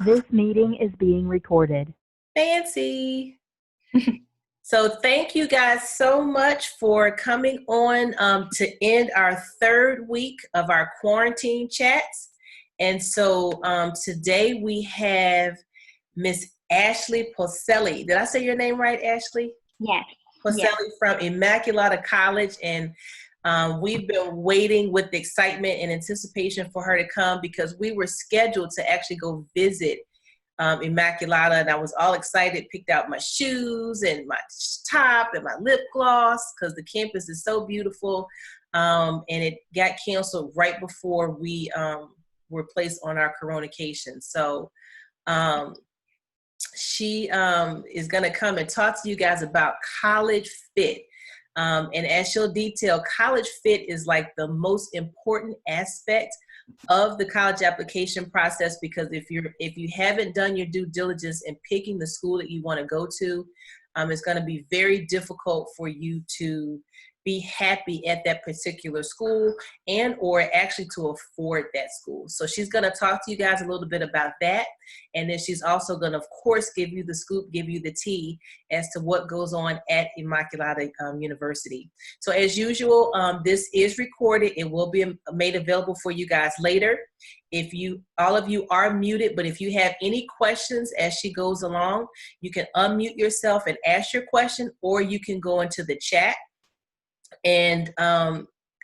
This meeting is being recorded. Fancy. So thank you guys so much for coming on to end our third week of our quarantine chats. And so today we have Miss Ashley Poselli. Did I say your name right, Ashley? Yes. Poselli from Immaculata College. And we've been waiting with excitement and anticipation for her to come because we were scheduled to actually go visit Immaculata, and I was all excited, picked out my shoes and my top and my lip gloss because the campus is so beautiful, and it got canceled right before we were placed on our coronication. So she is going to come and talk to you guys about college fit. And as she'll detail, college fit is like the most important aspect of the college application process, because if you haven't done your due diligence in picking the school that you want to go to, it's going to be very difficult for you to be happy at that particular school and or actually to afford that school. So she's going to talk to you guys a little bit about that. And then she's also going to, of course, give you the scoop, give you the tea as to what goes on at Immaculata University. So as usual, this is recorded. It will be made available for you guys later. All of you are muted, but if you have any questions as she goes along, you can unmute yourself and ask your question, or you can go into the chat. And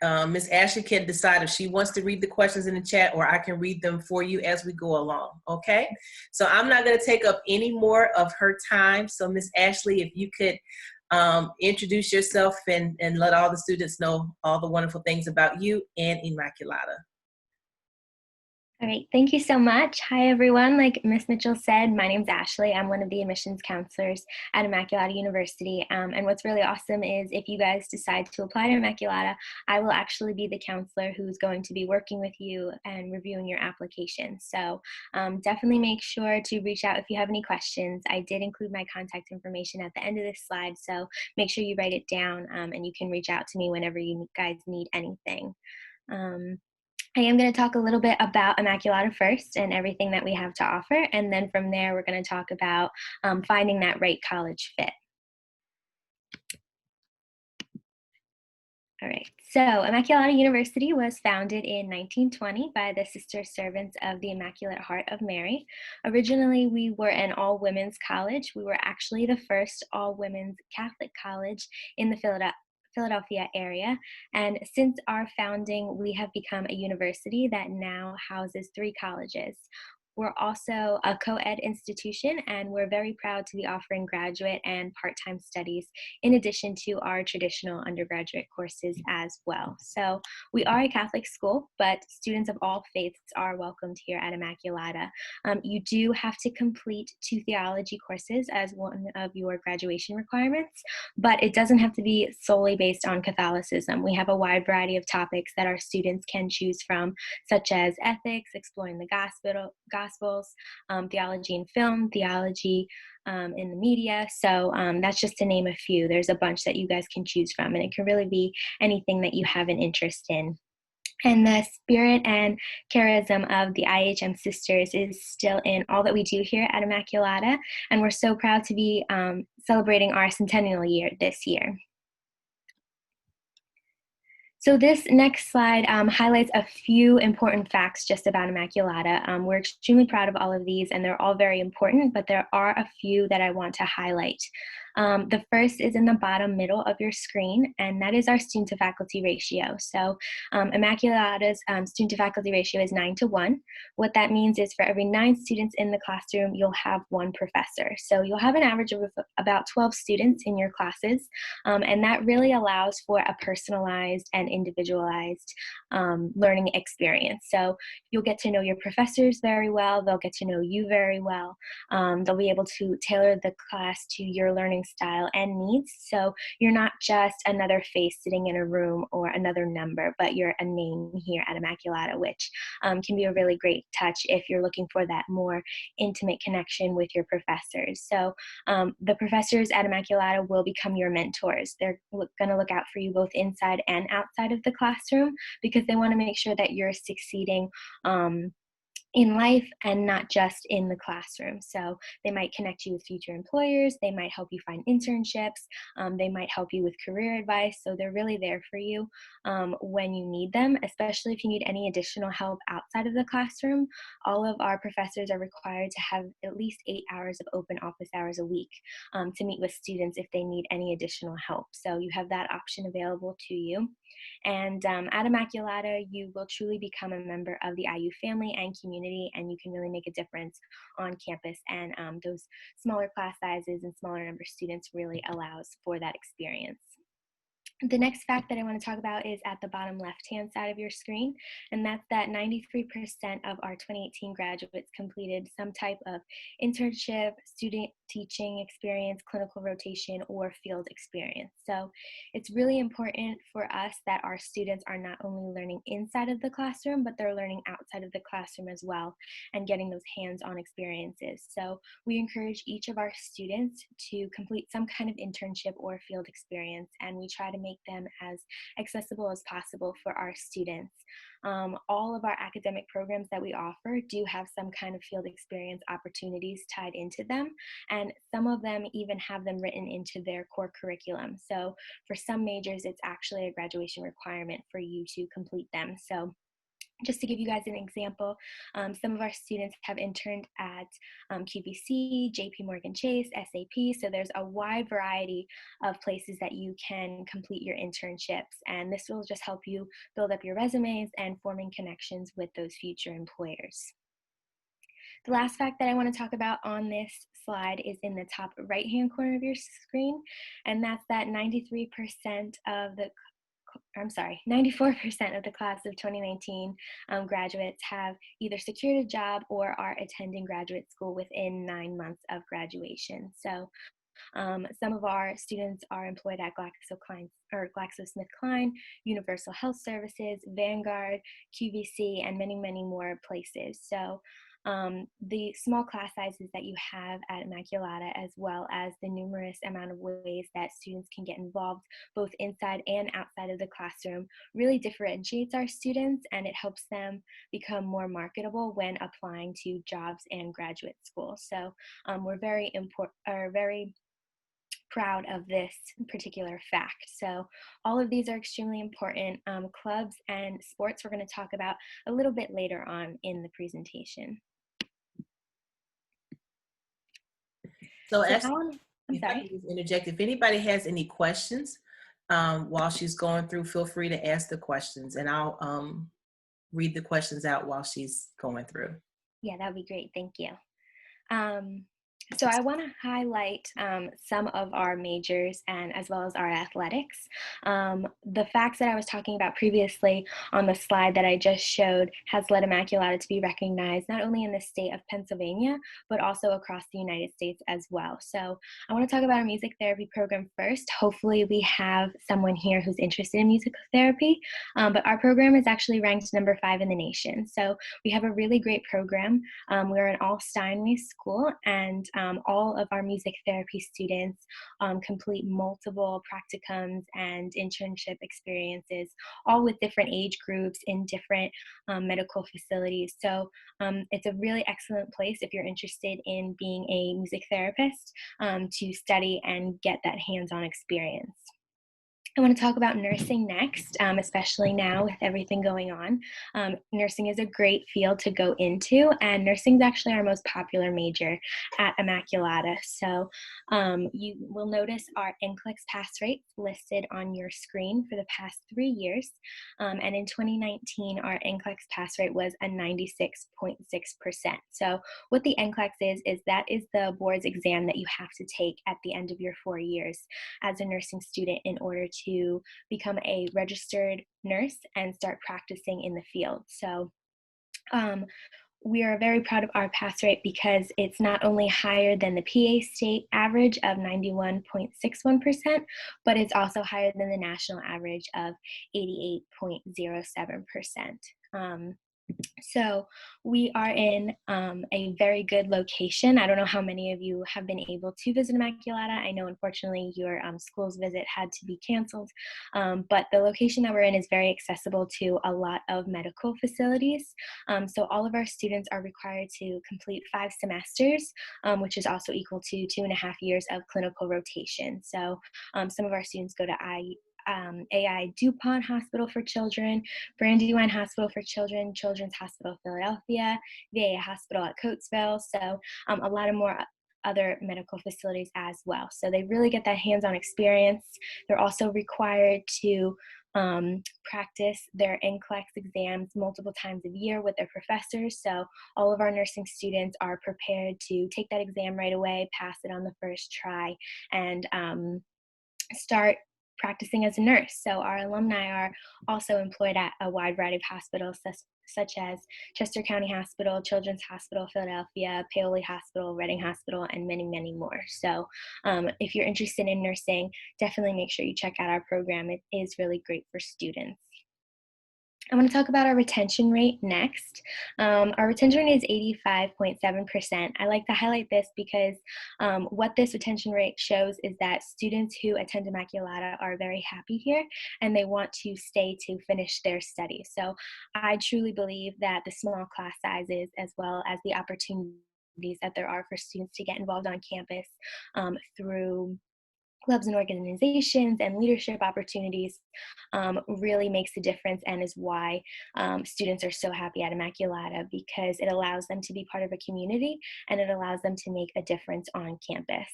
Ms. Ashley can decide if she wants to read the questions in the chat, or I can read them for you as we go along, okay? So I'm not going to take up any more of her time. So Ms. Ashley, if you could introduce yourself and let all the students know all the wonderful things about you and Immaculata. All right, thank you so much. Hi, everyone. Like Ms. Mitchell said, my name's Ashley. I'm one of the admissions counselors at Immaculata University. And what's really awesome is if you guys decide to apply to Immaculata, I will actually be the counselor who's going to be working with you and reviewing your application. So definitely make sure to reach out if you have any questions. I did include my contact information at the end of this slide, so make sure you write it down and you can reach out to me whenever you guys need anything. I am going to talk a little bit about Immaculata first and everything that we have to offer, and then from there we're going to talk about finding that right college fit. All right, so Immaculata University was founded in 1920 by the Sister Servants of the Immaculate Heart of Mary. Originally, we were an all-women's college. We were actually the first all-women's Catholic college in the Philadelphia area, and since our founding, we have become a university that now houses 3 colleges. We're also a co-ed institution, and we're very proud to be offering graduate and part-time studies in addition to our traditional undergraduate courses as well. So we are a Catholic school, but students of all faiths are welcomed here at Immaculata. You do have to complete 2 theology courses as one of your graduation requirements, but it doesn't have to be solely based on Catholicism. We have a wide variety of topics that our students can choose from, such as ethics, exploring the Gospels, theology in film, theology in the media. So that's just to name a few. There's a bunch that you guys can choose from, and it can really be anything that you have an interest in. And the spirit and charism of the IHM sisters is still in all that we do here at Immaculata, and we're so proud to be celebrating our centennial year this year. So this next slide highlights a few important facts just about Immaculata. We're extremely proud of all of these, and they're all very important, but there are a few that I want to highlight. The first is in the bottom middle of your screen, and that is our student-to-faculty ratio. So Immaculata's student-to-faculty ratio is 9-to-1. What that means is for every 9 students in the classroom, you'll have 1 professor. So you'll have an average of about 12 students in your classes, and that really allows for a personalized and individualized learning experience. So you'll get to know your professors very well. They'll get to know you very well. They'll be able to tailor the class to your learning style and needs. So you're not just another face sitting in a room or another number, but you're a name here at Immaculata, which can be a really great touch if you're looking for that more intimate connection with your professors. So the professors at Immaculata will become your mentors. They're going to look out for you both inside and outside of the classroom, because they want to make sure that you're succeeding in life and not just in the classroom. So they might connect you with future employers, they might help you find internships, they might help you with career advice. So they're really there for you when you need them, especially if you need any additional help outside of the classroom. All of our professors are required to have at least 8 hours of open office hours a week to meet with students if they need any additional help. So you have that option available to you. And at Immaculata, you will truly become a member of the IU family and community, and you can really make a difference on campus. And those smaller class sizes and smaller number of students really allows for that experience. The next fact that I want to talk about is at the bottom left-hand side of your screen, and that's that 93% of our 2018 graduates completed some type of internship, student teaching experience, clinical rotation, or field experience. So it's really important for us that our students are not only learning inside of the classroom, but they're learning outside of the classroom as well and getting those hands-on experiences. So we encourage each of our students to complete some kind of internship or field experience, and we try to make them as accessible as possible for our students. All of our academic programs that we offer do have some kind of field experience opportunities tied into them, and some of them even have them written into their core curriculum. So for some majors, it's actually a graduation requirement for you to complete them. So just to give you guys an example, some of our students have interned at QVC, JP Morgan Chase, SAP, so there's a wide variety of places that you can complete your internships, and this will just help you build up your resumes and forming connections with those future employers. The last fact that I want to talk about on this slide is in the top right-hand corner of your screen, and that's that 94% of the class of 2019 graduates have either secured a job or are attending graduate school within 9 months of graduation. So some of our students are employed at GlaxoSmithKline, Universal Health Services, Vanguard, QVC, and many, many more places. So the small class sizes that you have at Immaculata, as well as the numerous amount of ways that students can get involved both inside and outside of the classroom, really differentiates our students, and it helps them become more marketable when applying to jobs and graduate school. So we're very proud of this particular fact. So all of these are extremely important. Clubs and sports we're going to talk about a little bit later on in the presentation. So I'm if sorry. I can just interject, if anybody has any questions while she's going through, feel free to ask the questions, and I'll read the questions out while she's going through. Yeah, that would be great. Thank you. So I want to highlight some of our majors and as well as our athletics. The facts that I was talking about previously on the slide that I just showed has led Immaculata to be recognized not only in the state of Pennsylvania, but also across the United States as well. So I want to talk about our music therapy program first. Hopefully we have someone here who's interested in music therapy, but our program is actually ranked number 5 in the nation. So we have a really great program. We're an all-Steinway school, and all of our music therapy students complete multiple practicums and internship experiences, all with different age groups in different medical facilities. So it's a really excellent place if you're interested in being a music therapist to study and get that hands-on experience. I want to talk about nursing next, especially now with everything going on. Nursing is a great field to go into, and nursing is actually our most popular major at Immaculata. So you will notice our Nclex pass rate listed on your screen for the past 3 years. And in 2019, our Nclex pass rate was a 96.6%. So what the Nclex is that is the board's exam that you have to take at the end of your 4 years as a nursing student in order to become a registered nurse and start practicing in the field. So we are very proud of our pass rate because it's not only higher than the PA state average of 91.61%, but it's also higher than the national average of 88.07%. So we are in a very good location. I don't know how many of you have been able to visit Immaculata. I know, unfortunately, your school's visit had to be canceled, but the location that we're in is very accessible to a lot of medical facilities. So all of our students are required to complete 5 semesters, which is also equal to 2.5 years of clinical rotation. So some of our students go to AI DuPont Hospital for Children, Brandywine Hospital for Children, Children's Hospital Philadelphia, VA Hospital at Coatesville, so a lot of more other medical facilities as well. So they really get that hands-on experience. They're also required to practice their Nclex exams multiple times a year with their professors. So all of our nursing students are prepared to take that exam right away, pass it on the first try, and start practicing as a nurse. So our alumni are also employed at a wide variety of hospitals such as Chester County Hospital, Children's Hospital Philadelphia, Paoli Hospital, Reading Hospital, and many, many more. So if you're interested in nursing, definitely make sure you check out our program. It is really great for students. I want to talk about our retention rate next. Our retention rate is 85.7%. I like to highlight this because what this retention rate shows is that students who attend Immaculata are very happy here and they want to stay to finish their studies. So I truly believe that the small class sizes, as well as the opportunities that there are for students to get involved on campus through clubs and organizations and leadership opportunities really makes a difference, and is why students are so happy at Immaculata, because it allows them to be part of a community and it allows them to make a difference on campus.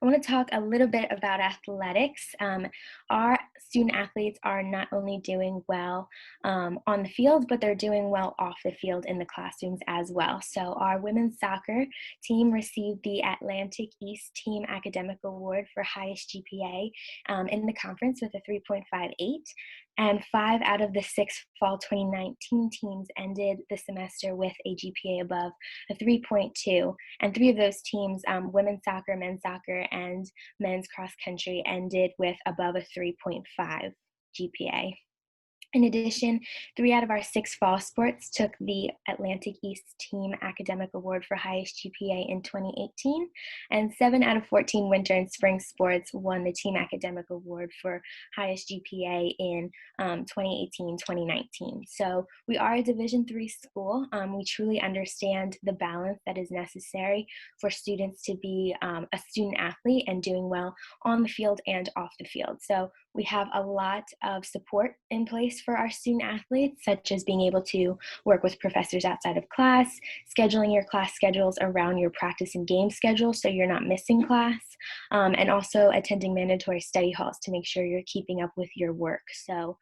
I want to talk a little bit about athletics. Our student athletes are not only doing well on the field, but they're doing well off the field in the classrooms as well. So our women's soccer team received the Atlantic East Team Academic Award for highest GPA in the conference with a 3.58. And 5 out of the 6 fall 2019 teams ended the semester with a GPA above a 3.2. And 3 of those teams, women's soccer, men's soccer, and men's cross country, ended with above a 3.5 GPA. In addition, 3 out of our 6 fall sports took the Atlantic East Team Academic Award for highest GPA in 2018, and 7 out of 14 winter and spring sports won the Team Academic Award for highest GPA in 2018-2019. So we are a Division III school. We truly understand the balance that is necessary for students to be a student athlete and doing well on the field and off the field. So we have a lot of support in place for our student athletes, such as being able to work with professors outside of class, scheduling your class schedules around your practice and game schedule so you're not missing class, and also attending mandatory study halls to make sure you're keeping up with your work. So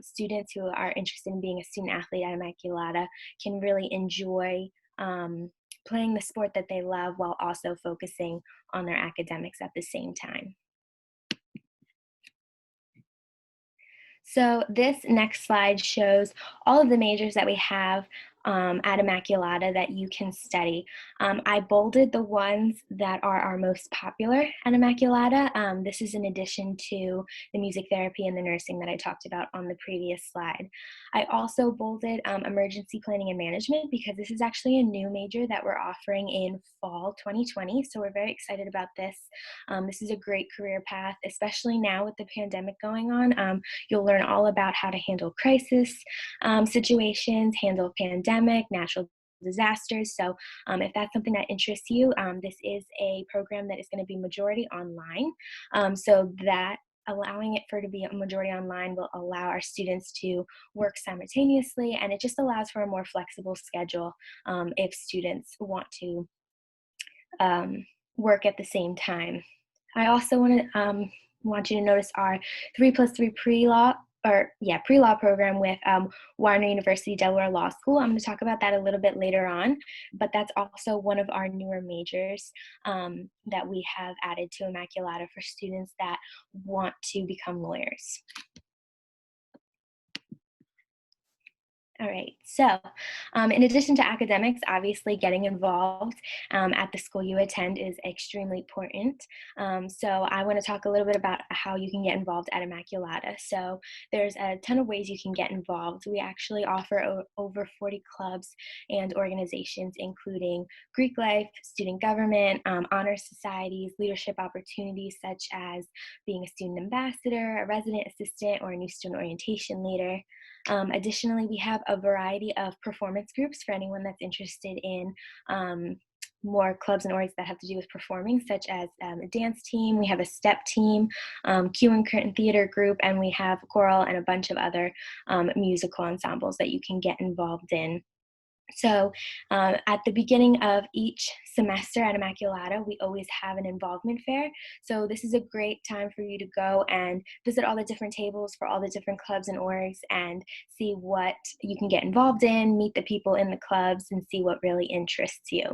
students who are interested in being a student athlete at Immaculata can really enjoy playing the sport that they love while also focusing on their academics at the same time. So this next slide shows all of the majors that we have at Immaculata that you can study. I bolded the ones that are our most popular at Immaculata. This is in addition to the music therapy and the nursing that I talked about on the previous slide. I also bolded emergency planning and management because this is actually a new major that we're offering in fall 2020. So we're very excited about this. This is a great career path, especially now with the pandemic going on. You'll learn all about how to handle crisis situations, handle pandemic, natural disasters. So if that's something that interests you, this is a program that is going to be majority online. So that allowing it for to be a majority online will allow our students to work simultaneously, and it just allows for a more flexible schedule if students want to work at the same time. I also want you to notice our 3+3 pre-law program with Widener University Delaware Law School. I'm going to talk about that a little bit later on, but that's also one of our newer majors that we have added to Immaculata for students that want to become lawyers. All right, so in addition to academics, obviously getting involved at the school you attend is extremely important. So I want to talk a little bit about how you can get involved at Immaculata. So there's a ton of ways you can get involved. We actually offer over 40 clubs and organizations, including Greek life, student government, honor societies, leadership opportunities such as being a student ambassador, a resident assistant, or a new student orientation leader. Additionally, we have a variety of performance groups for anyone that's interested in more clubs and orgs that have to do with performing, such as a dance team. We have a step team, cue and curtain theater group, and we have choral and a bunch of other musical ensembles that you can get involved in. So at the beginning of each semester at Immaculata, we always have an involvement fair. So this is a great time for you to go and visit all the different tables for all the different clubs and orgs and see what you can get involved in, meet the people in the clubs, and see what really interests you.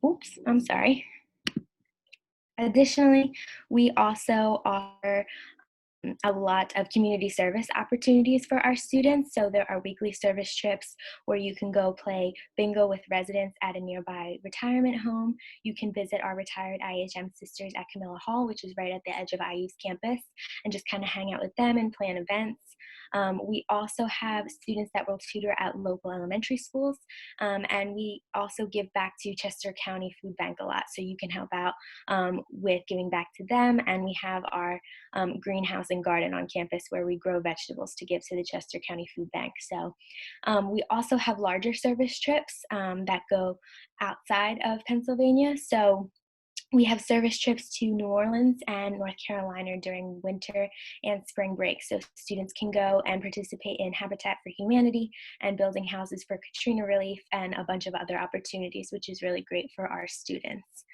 Oops, I'm sorry. Additionally, we also offer a lot of community service opportunities for our students. So there are weekly service trips where you can go play bingo with residents at a nearby retirement home. You can visit our retired IHM sisters at Camilla Hall, which is right at the edge of IU's campus, and just kind of hang out with them and plan events. We also have students that will tutor at local elementary schools, and we also give back to Chester County Food Bank a lot, so you can help out with giving back to them. And we have our greenhouse and garden on campus where we grow vegetables to give to the Chester County Food Bank. So we also have larger service trips that go outside of Pennsylvania. So we have service trips to New Orleans and North Carolina during winter and spring break. So students can go and participate in Habitat for Humanity and building houses for Katrina relief and a bunch of other opportunities, which is really great for our students.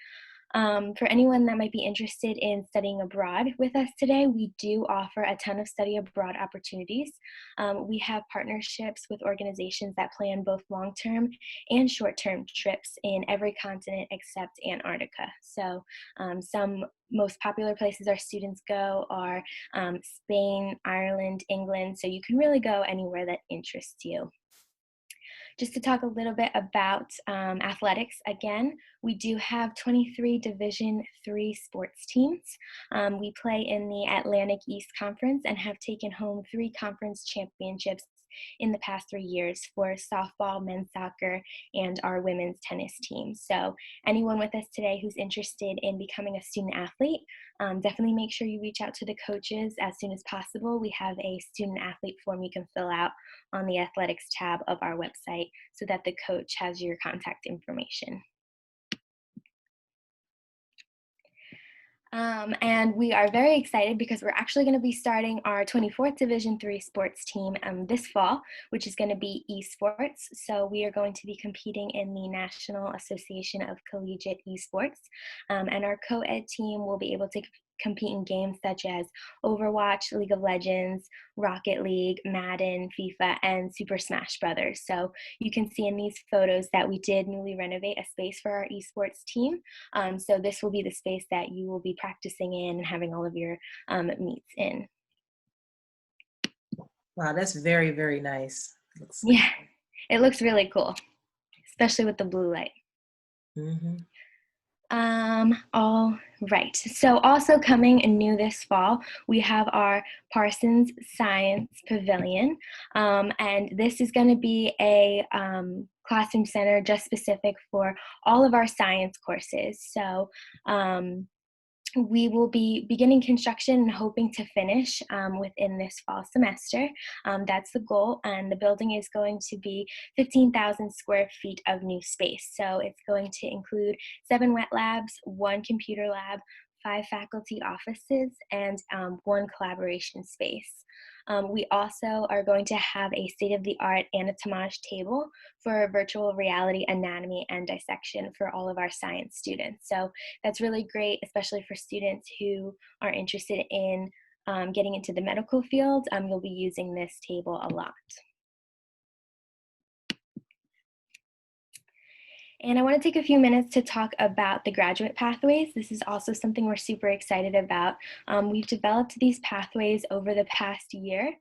For anyone that might be interested in studying abroad with us today, we do offer a ton of study abroad opportunities. We have partnerships with organizations that plan both long-term and short-term trips in every continent except Antarctica. So some most popular places our students go are Spain, Ireland, England, so you can really go anywhere that interests you. Just to talk a little bit about athletics again, we do have 23 Division III sports teams. We play in the Atlantic East Conference and have taken home 3 conference championships in the past 3 years for softball, men's soccer, and our women's tennis team. So anyone with us today who's interested in becoming a student athlete, definitely make sure you reach out to the coaches as soon as possible. We have a student athlete form you can fill out on the athletics tab of our website so that the coach has your contact information. And we are very excited because we're actually going to be starting our 24th Division III sports team this fall, which is going to be esports. So we are going to be competing in the National Association of Collegiate Esports, and our co-ed team will be able to compete in games such as Overwatch, League of Legends, Rocket League, Madden, FIFA, and Super Smash Brothers. So you can see in these photos that we did newly renovate a space for our esports team. So this will be the space that you will be practicing in and having all of your meets in. Wow, that's very, very nice. Yeah, it looks really cool, especially with the blue light. Mm-hmm. All right. So also coming new this fall, we have our Parsons Science Pavilion. And this is going to be a classroom center just specific for all of our science courses. So we will be beginning construction and hoping to finish within this fall semester. That's the goal, and the building is going to be 15,000 square feet of new space. So it's going to include 7 wet labs, 1 computer lab, 5 faculty offices, and 1 collaboration space. We also are going to have a state-of-the-art anatomage table for virtual reality anatomy and dissection for all of our science students. So that's really great, especially for students who are interested in getting into the medical field. You'll be using this table a lot. And I want to take a few minutes to talk about the graduate pathways. This is also something we're super excited about. We've developed these pathways over the past year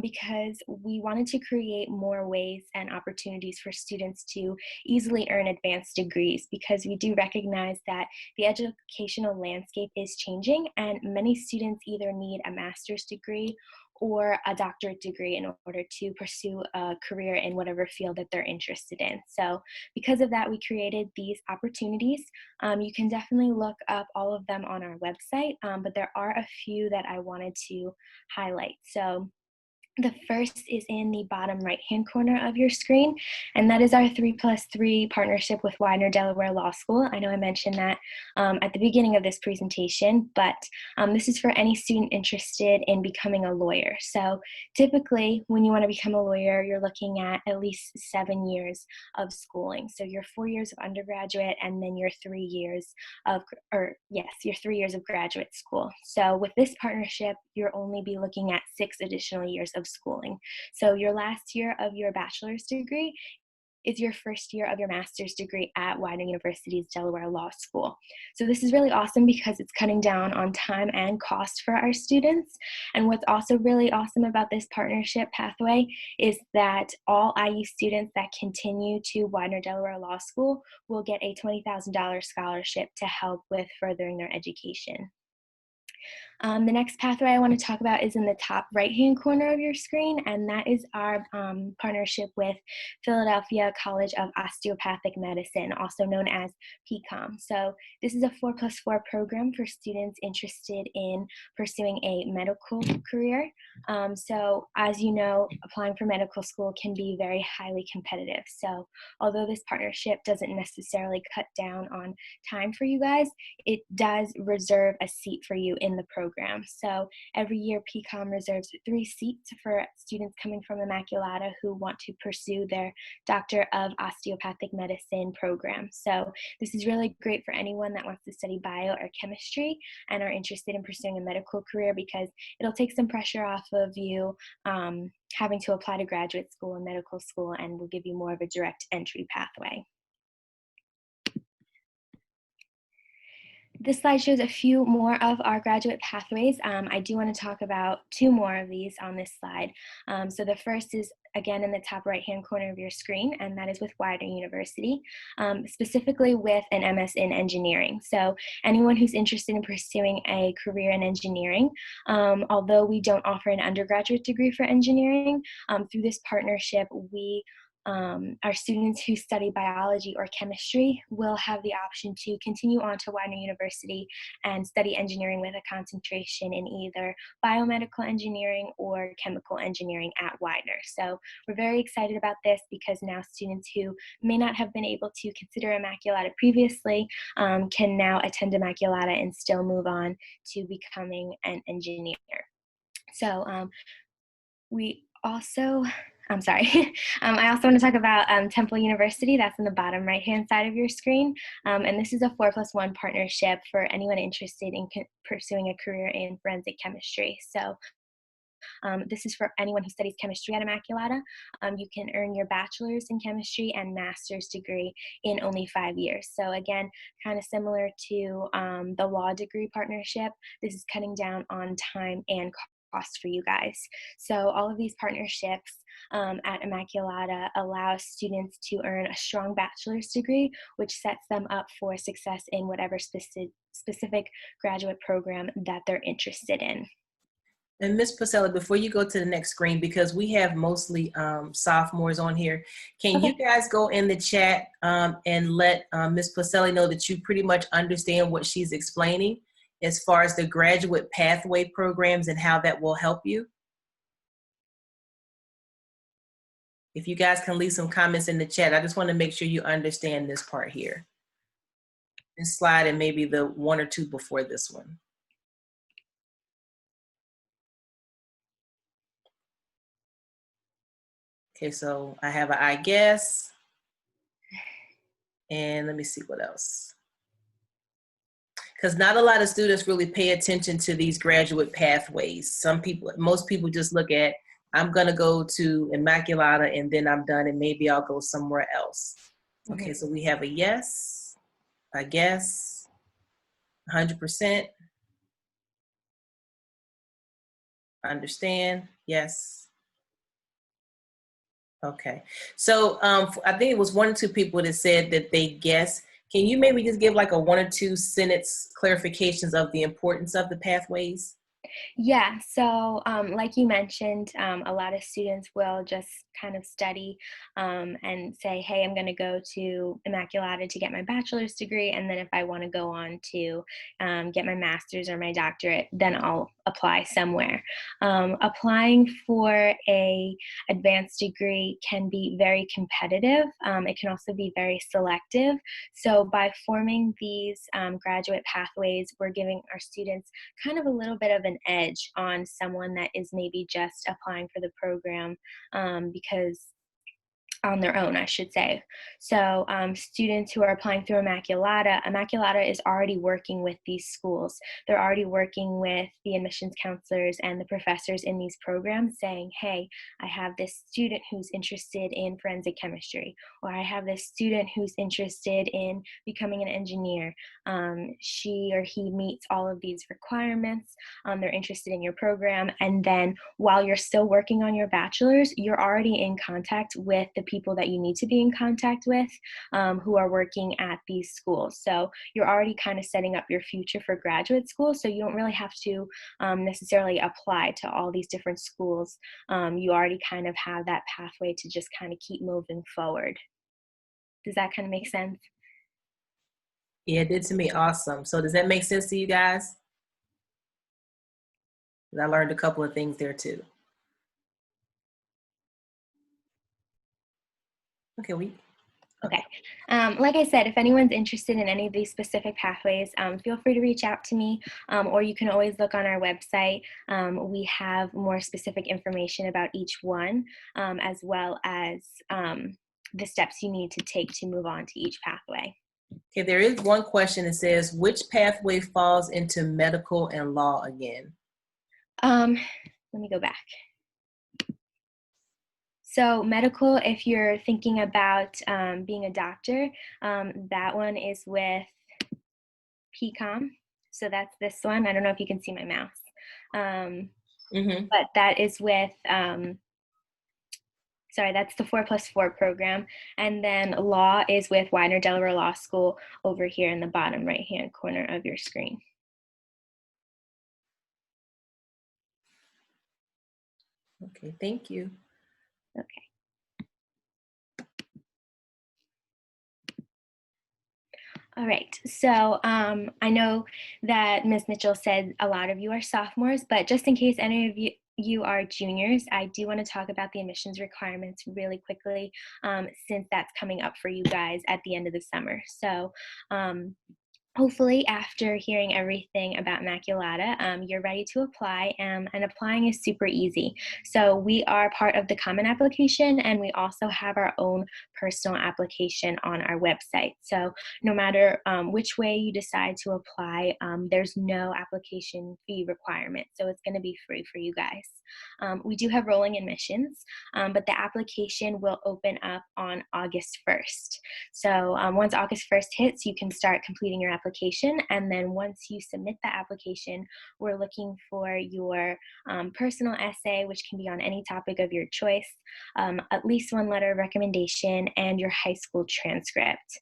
because we wanted to create more ways and opportunities for students to easily earn advanced degrees, because we do recognize that the educational landscape is changing and many students either need a master's degree or a doctorate degree in order to pursue a career in whatever field that they're interested in. So because of that, we created these opportunities. You can definitely look up all of them on our website, but there are a few that I wanted to highlight. So the first is in the bottom right-hand corner of your screen, and that is our 3+3 partnership with Widener Delaware Law School. I know I mentioned that at the beginning of this presentation, but this is for any student interested in becoming a lawyer. So typically, when you want to become a lawyer, you're looking at least 7 years of schooling. So your 4 years of undergraduate and then your 3 years of, your 3 years of graduate school. So with this partnership, you'll only be looking at 6 additional years of schooling. So your last year of your bachelor's degree is your first year of your master's degree at Widener University's Delaware Law School. So this is really awesome because it's cutting down on time and cost for our students. And what's also really awesome about this partnership pathway is that all IU students that continue to Widener Delaware Law School will get a $20,000 scholarship to help with furthering their education. The next pathway I want to talk about is in the top right-hand corner of your screen, and that is our partnership with Philadelphia College of Osteopathic Medicine, also known as Pcom. So this is a 4+4 program for students interested in pursuing a medical career. So as you know, applying for medical school can be very highly competitive. So although this partnership doesn't necessarily cut down on time for you guys, it does reserve a seat for you in the program. So every year Pcom reserves 3 seats for students coming from Immaculata who want to pursue their Doctor of Osteopathic Medicine program. So this is really great for anyone that wants to study bio or chemistry and are interested in pursuing a medical career, because it'll take some pressure off of you having to apply to graduate school and medical school, and will give you more of a direct entry pathway. This slide shows a few more of our graduate pathways. I do want to talk about 2 more of these on this slide. So the first is, again, in the top right-hand corner of your screen, and that is with Widener University, specifically with an MS in engineering. So anyone who's interested in pursuing a career in engineering, although we don't offer an undergraduate degree for engineering, through this partnership, our students who study biology or chemistry will have the option to continue on to Widener University and study engineering with a concentration in either biomedical engineering or chemical engineering at Widener. So we're very excited about this because now students who may not have been able to consider Immaculata previously can now attend Immaculata and still move on to becoming an engineer. So I also want to talk about Temple University. That's in the bottom right-hand side of your screen. And this is a 4+1 partnership for anyone interested in pursuing a career in forensic chemistry. So this is for anyone who studies chemistry at Immaculata. You can earn your bachelor's in chemistry and master's degree in only 5 years. So again, kind of similar to the law degree partnership, this is cutting down on time and cost for you guys. So all of these partnerships at Immaculata allow students to earn a strong bachelor's degree, which sets them up for success in whatever specific graduate program that they're interested in. And Ms. Pacelli, before you go to the next screen, because we have mostly sophomores on here, can you guys go in the chat and let Ms. Pacelli know that you pretty much understand what she's explaining as far as the graduate pathway programs and how that will help you? If you guys can leave some comments in the chat, I just want to make sure you understand this part here. This slide and maybe the 1 or 2 before this one. Okay, so I have an I guess. And let me see what else. Because not a lot of students really pay attention to these graduate pathways. Most people just look at, I'm gonna go to Immaculata and then I'm done and maybe I'll go somewhere else. Okay, so we have a yes, I guess, 100%, understand, yes. Okay, so I think it was 1 or 2 people that said that they guess. Can you maybe just give like a 1 or 2 sentence clarifications of the importance of the pathways? Yeah, so like you mentioned, a lot of students will just kind of study and say, hey, I'm going to go to Immaculata to get my bachelor's degree. And then if I want to go on to get my master's or my doctorate, then I'll apply somewhere. Applying for a advanced degree can be very competitive. It can also be very selective. So by forming these graduate pathways, we're giving our students kind of a little bit of an edge on someone that is maybe just applying for the program because on their own, I should say. So students who are applying through Immaculata is already working with these schools. They're already working with the admissions counselors and the professors in these programs saying, hey, I have this student who's interested in forensic chemistry, or I have this student who's interested in becoming an engineer. She or he meets all of these requirements. They're interested in your program. And then while you're still working on your bachelor's, you're already in contact with the people that you need to be in contact with who are working at these schools. So you're already kind of setting up your future for graduate school. So you don't really have to necessarily apply to all these different schools. You already kind of have that pathway to just kind of keep moving forward. Does that kind of make sense? Yeah, it did to me. Awesome. So does that make sense to you guys? 'Cause I learned a couple of things there too. Okay, Okay. Like I said, if anyone's interested in any of these specific pathways, feel free to reach out to me, or you can always look on our website. We have more specific information about each one, as well as the steps you need to take to move on to each pathway. Okay, there is one question that says, which pathway falls into medical and law again? Let me go back. So medical, if you're thinking about being a doctor, that one is with Pcom. So that's this one. I don't know if you can see my mouse. But that is with, sorry, that's the 4+4 program. And then law is with Widener Delaware Law School over here in the bottom right-hand corner of your screen. Okay, thank you. Okay. All right, so I know that Ms. Mitchell said a lot of you are sophomores, but just in case any of you are juniors, I do want to talk about the admissions requirements really quickly since that's coming up for you guys at the end of the summer. So hopefully, after hearing everything about Immaculata, you're ready to apply, and applying is super easy. So we are part of the Common application, and we also have our own personal application on our website. So no matter which way you decide to apply, there's no application fee requirement. So it's going to be free for you guys. We do have rolling admissions, but the application will open up on August 1st. So once August 1st hits, you can start completing your application. And then once you submit the application, we're looking for your personal essay, which can be on any topic of your choice, at least one letter of recommendation, and your high school transcript.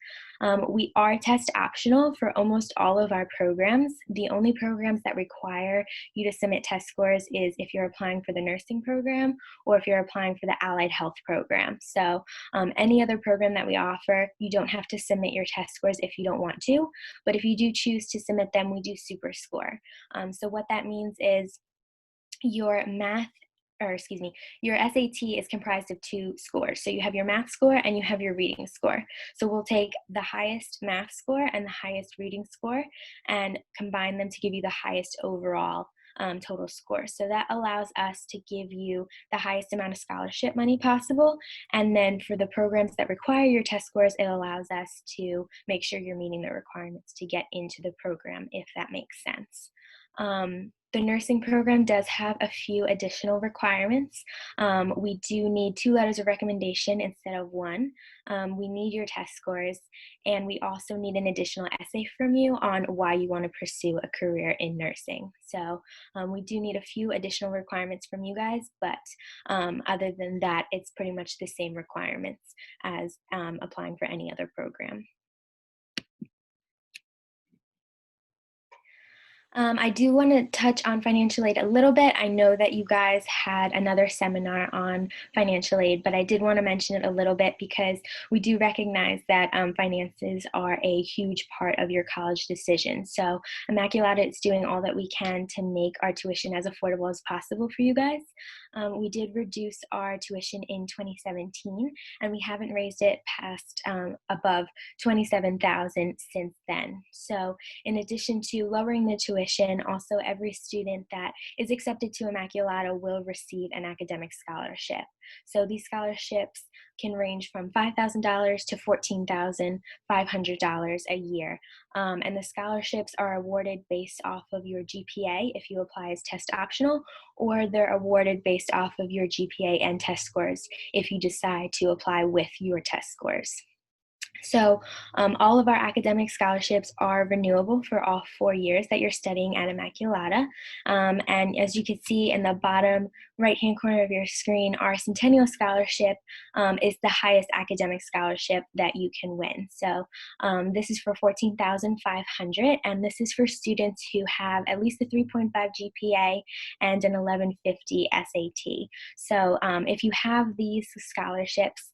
We are test optional for almost all of our programs. The only programs that require you to submit test scores is if you're applying for the nursing program or if you're applying for the allied health program. So any other program that we offer, you don't have to submit your test scores if you don't want to, but if you do choose to submit them, we do super score. So what that means is your your SAT is comprised of 2 scores. So you have your math score and you have your reading score. So we'll take the highest math score and the highest reading score and combine them to give you the highest overall total score. So that allows us to give you the highest amount of scholarship money possible. And then for the programs that require your test scores, it allows us to make sure you're meeting the requirements to get into the program, if that makes sense. The nursing program does have a few additional requirements. We do need 2 letters of recommendation instead of 1. We need your test scores, and we also need an additional essay from you on why you want to pursue a career in nursing. So we do need a few additional requirements from you guys, but other than that, it's pretty much the same requirements as applying for any other program. I do want to touch on financial aid a little bit. I know that you guys had another seminar on financial aid, but I did want to mention it a little bit because we do recognize that finances are a huge part of your college decision. So Immaculata is doing all that we can to make our tuition as affordable as possible for you guys. We did reduce our tuition in 2017, and we haven't raised it past above $27,000 since then. So in addition to lowering the tuition, also every student that is accepted to Immaculata will receive an academic scholarship. So these scholarships can range from $5,000 to $14,500 a year. And the scholarships are awarded based off of your GPA if you apply as test optional, or they're awarded based off of your GPA and test scores if you decide to apply with your test scores. So all of our academic scholarships are renewable for all 4 years that you're studying at Immaculata. And as you can see in the bottom right-hand corner of your screen, our Centennial Scholarship is the highest academic scholarship that you can win. So this is for $14,500, and this is for students who have at least a 3.5 GPA and an 1150 SAT. So if you have these scholarships,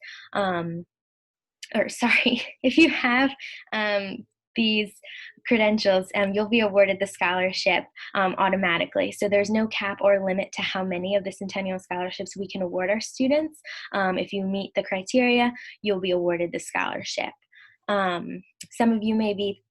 if you have these credentials, you'll be awarded the scholarship automatically. So there's no cap or limit to how many of the Centennial Scholarships we can award our students. If you meet the criteria, you'll be awarded the scholarship. Some of you may be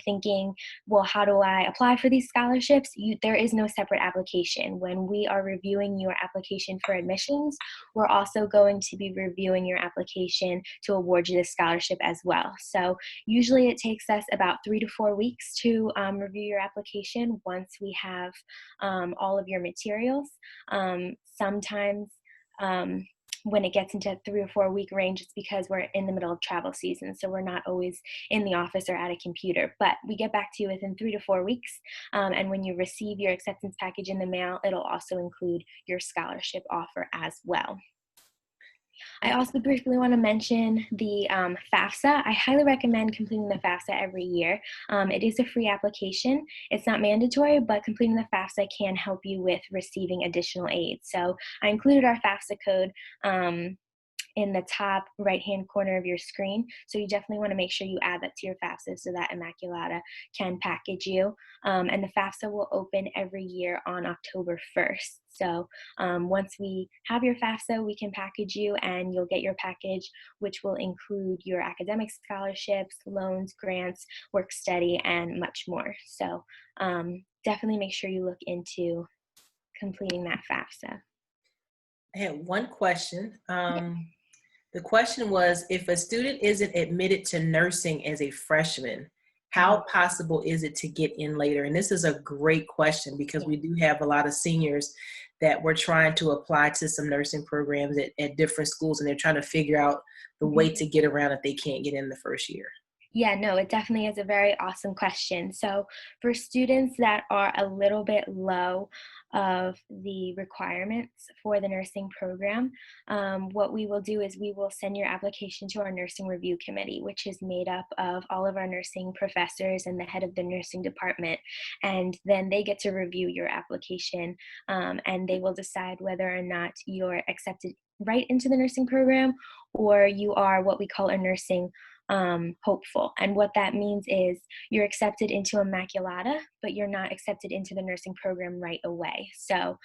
thinking, well, how do I apply for these scholarships? There is no separate application. When we are reviewing your application for admissions, we're also going to be reviewing your application to award you the scholarship as well. So usually it takes us about 3 to 4 weeks to review your application once we have all of your materials. Sometimes when it gets into 3 or 4 week range, it's because we're in the middle of travel season, so we're not always in the office or at a computer. But we get back to you within 3 to 4 weeks, and when you receive your acceptance package in the mail, it'll also include your scholarship offer as well. I also briefly want to mention the Fafsa. I highly recommend completing the Fafsa every year. It is a free application. It's not mandatory, but completing the Fafsa can help you with receiving additional aid. So I included our Fafsa code in the top right-hand corner of your screen. So you definitely want to make sure you add that to your FAFSA so that Immaculata can package you. And the FAFSA will open every year on October 1st. So once we have your FAFSA, we can package you and you'll get your package, which will include your academic scholarships, loans, grants, work study, and much more. So definitely make sure you look into completing that FAFSA. I had one question. The question was, if a student isn't admitted to nursing as a freshman, how possible is it to get in later? And this is a great question because we do have a lot of seniors that we're trying to apply to some nursing programs at different schools, and they're trying to figure out the way to get around if they can't get in the first year. Yeah, no, it definitely is a very awesome question. So for students that are a little bit low of the requirements for the nursing program, what we will do is we will send your application to our nursing review committee, which is made up of all of our nursing professors and the head of the nursing department. And then they get to review your application, and they will decide whether or not you're accepted right into the nursing program or you are what we call a nursing hopeful. And what that means is you're accepted into Immaculata, but you're not accepted into the nursing program right away. So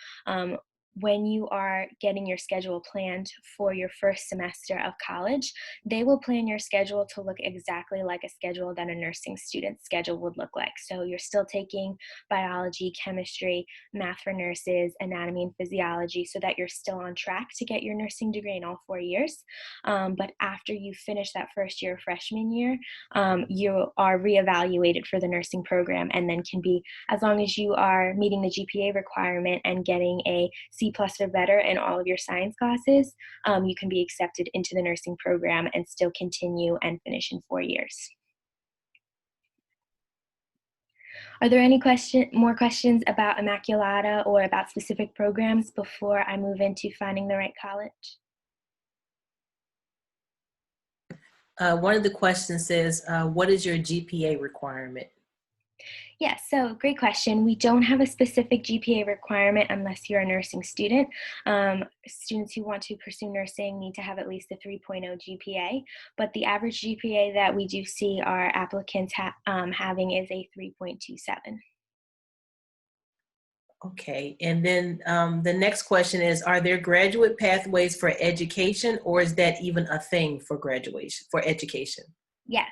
when you are getting your schedule planned for your first semester of college, they will plan your schedule to look exactly like a schedule that a nursing student's schedule would look like. So you're still taking biology, chemistry, math for nurses, anatomy and physiology, so that you're still on track to get your nursing degree in all 4 years. But after you finish that first year, freshman year, you are reevaluated for the nursing program, and then can be, as long as you are meeting the GPA requirement and getting a C+ or better in all of your science classes, you can be accepted into the nursing program and still continue and finish in 4 years. Are there any more questions about Immaculata or about specific programs before I move into finding the right college? One of the questions says, what is your GPA requirement? Yeah, so great question. We don't have a specific GPA requirement unless you're a nursing student. Students who want to pursue nursing need to have at least a 3.0 GPA, but the average GPA that we do see our applicants having is a 3.27. Okay, and then the next question is, are there graduate pathways for education, or is that even a thing for graduation, for education? Yes.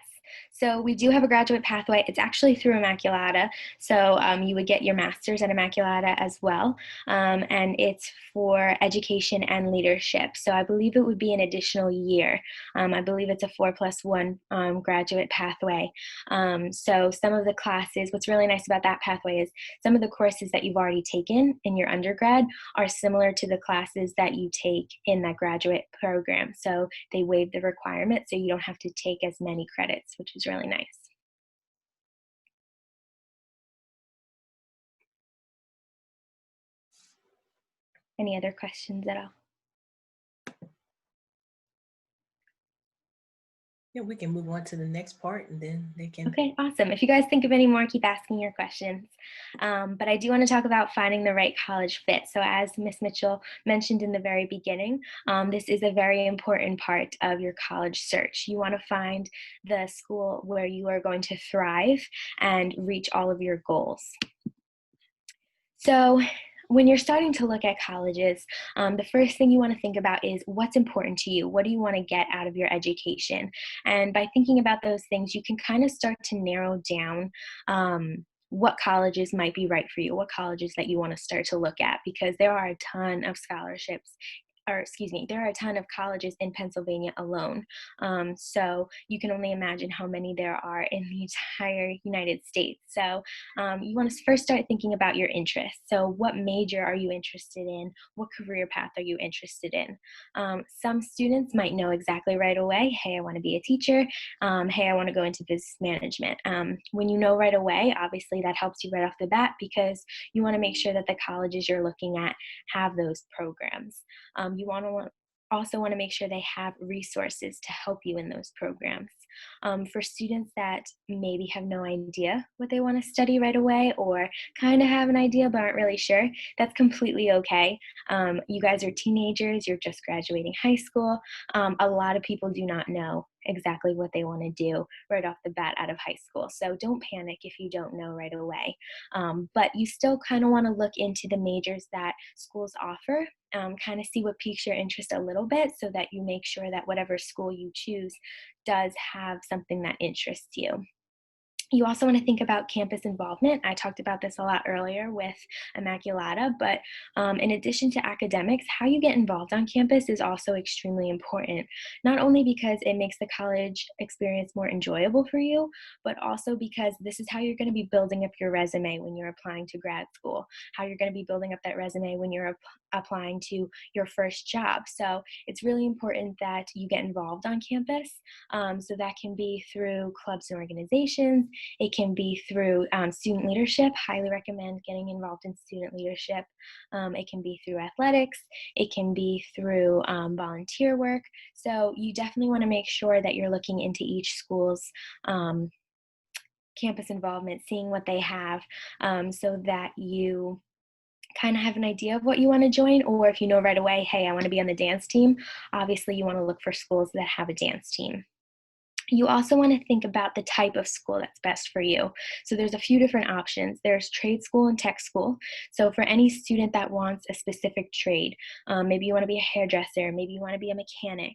So we do have a graduate pathway. It's actually through Immaculata. So you would get your master's at Immaculata as well. And it's for education and leadership. So I believe it would be an additional year. I believe it's a 4+1 graduate pathway. So some of the classes, what's really nice about that pathway is some of the courses that you've already taken in your undergrad are similar to the classes that you take in that graduate program. So they waive the requirement, so you don't have to take as many credits, which is really nice. Any other questions at all? Yeah, we can move on to the next part, and then they can. Okay, awesome. If you guys think of any more, keep asking your questions. But I do want to talk about finding the right college fit. So as Ms. Mitchell mentioned in the very beginning, this is a very important part of your college search. You want to find the school where you are going to thrive and reach all of your goals. So when you're starting to look at colleges, the first thing you want to think about is what's important to you. What do you want to get out of your education? And by thinking about those things, you can kind of start to narrow down what colleges might be right for you, what colleges that you want to start to look at, because there are a ton of scholarships, or excuse me, there are a ton of colleges in Pennsylvania alone. So you can only imagine how many there are in the entire United States. So you want to first start thinking about your interests. So what major are you interested in? What career path are you interested in? Some students might know exactly right away, hey, I want to be a teacher. Hey, I want to go into business management. When you know right away, obviously that helps you right off the bat, because you want to make sure that the colleges you're looking at have those programs. You also want to make sure they have resources to help you in those programs. For students that maybe have no idea what they want to study right away, or kind of have an idea but aren't really sure, that's completely okay. You guys are teenagers, you're just graduating high school. A lot of people do not know exactly what they want to do right off the bat out of high school. So don't panic if you don't know right away. But you still kind of want to look into the majors that schools offer, kind of see what piques your interest a little bit, so that you make sure that whatever school you choose does have something that interests you. You also want to think about campus involvement. I talked about this a lot earlier with Immaculata, but in addition to academics, how you get involved on campus is also extremely important, not only because it makes the college experience more enjoyable for you, but also because this is how you're going to be building up your resume when you're applying to grad school, how you're going to be building up that resume when you're applying to your first job. So it's really important that you get involved on campus. So that can be through clubs and organizations. It can be through student leadership. Highly recommend getting involved in student leadership. It can be through athletics. It can be through volunteer work. So you definitely want to make sure that you're looking into each school's campus involvement, seeing what they have, so that you kind of have an idea of what you want to join. Or if you know right away, hey, I want to be on the dance team, obviously you want to look for schools that have a dance team. You also want to think about the type of school that's best for you. So there's a few different options. There's trade school and tech school. So for any student that wants a specific trade, maybe you want to be a hairdresser, maybe you want to be a mechanic,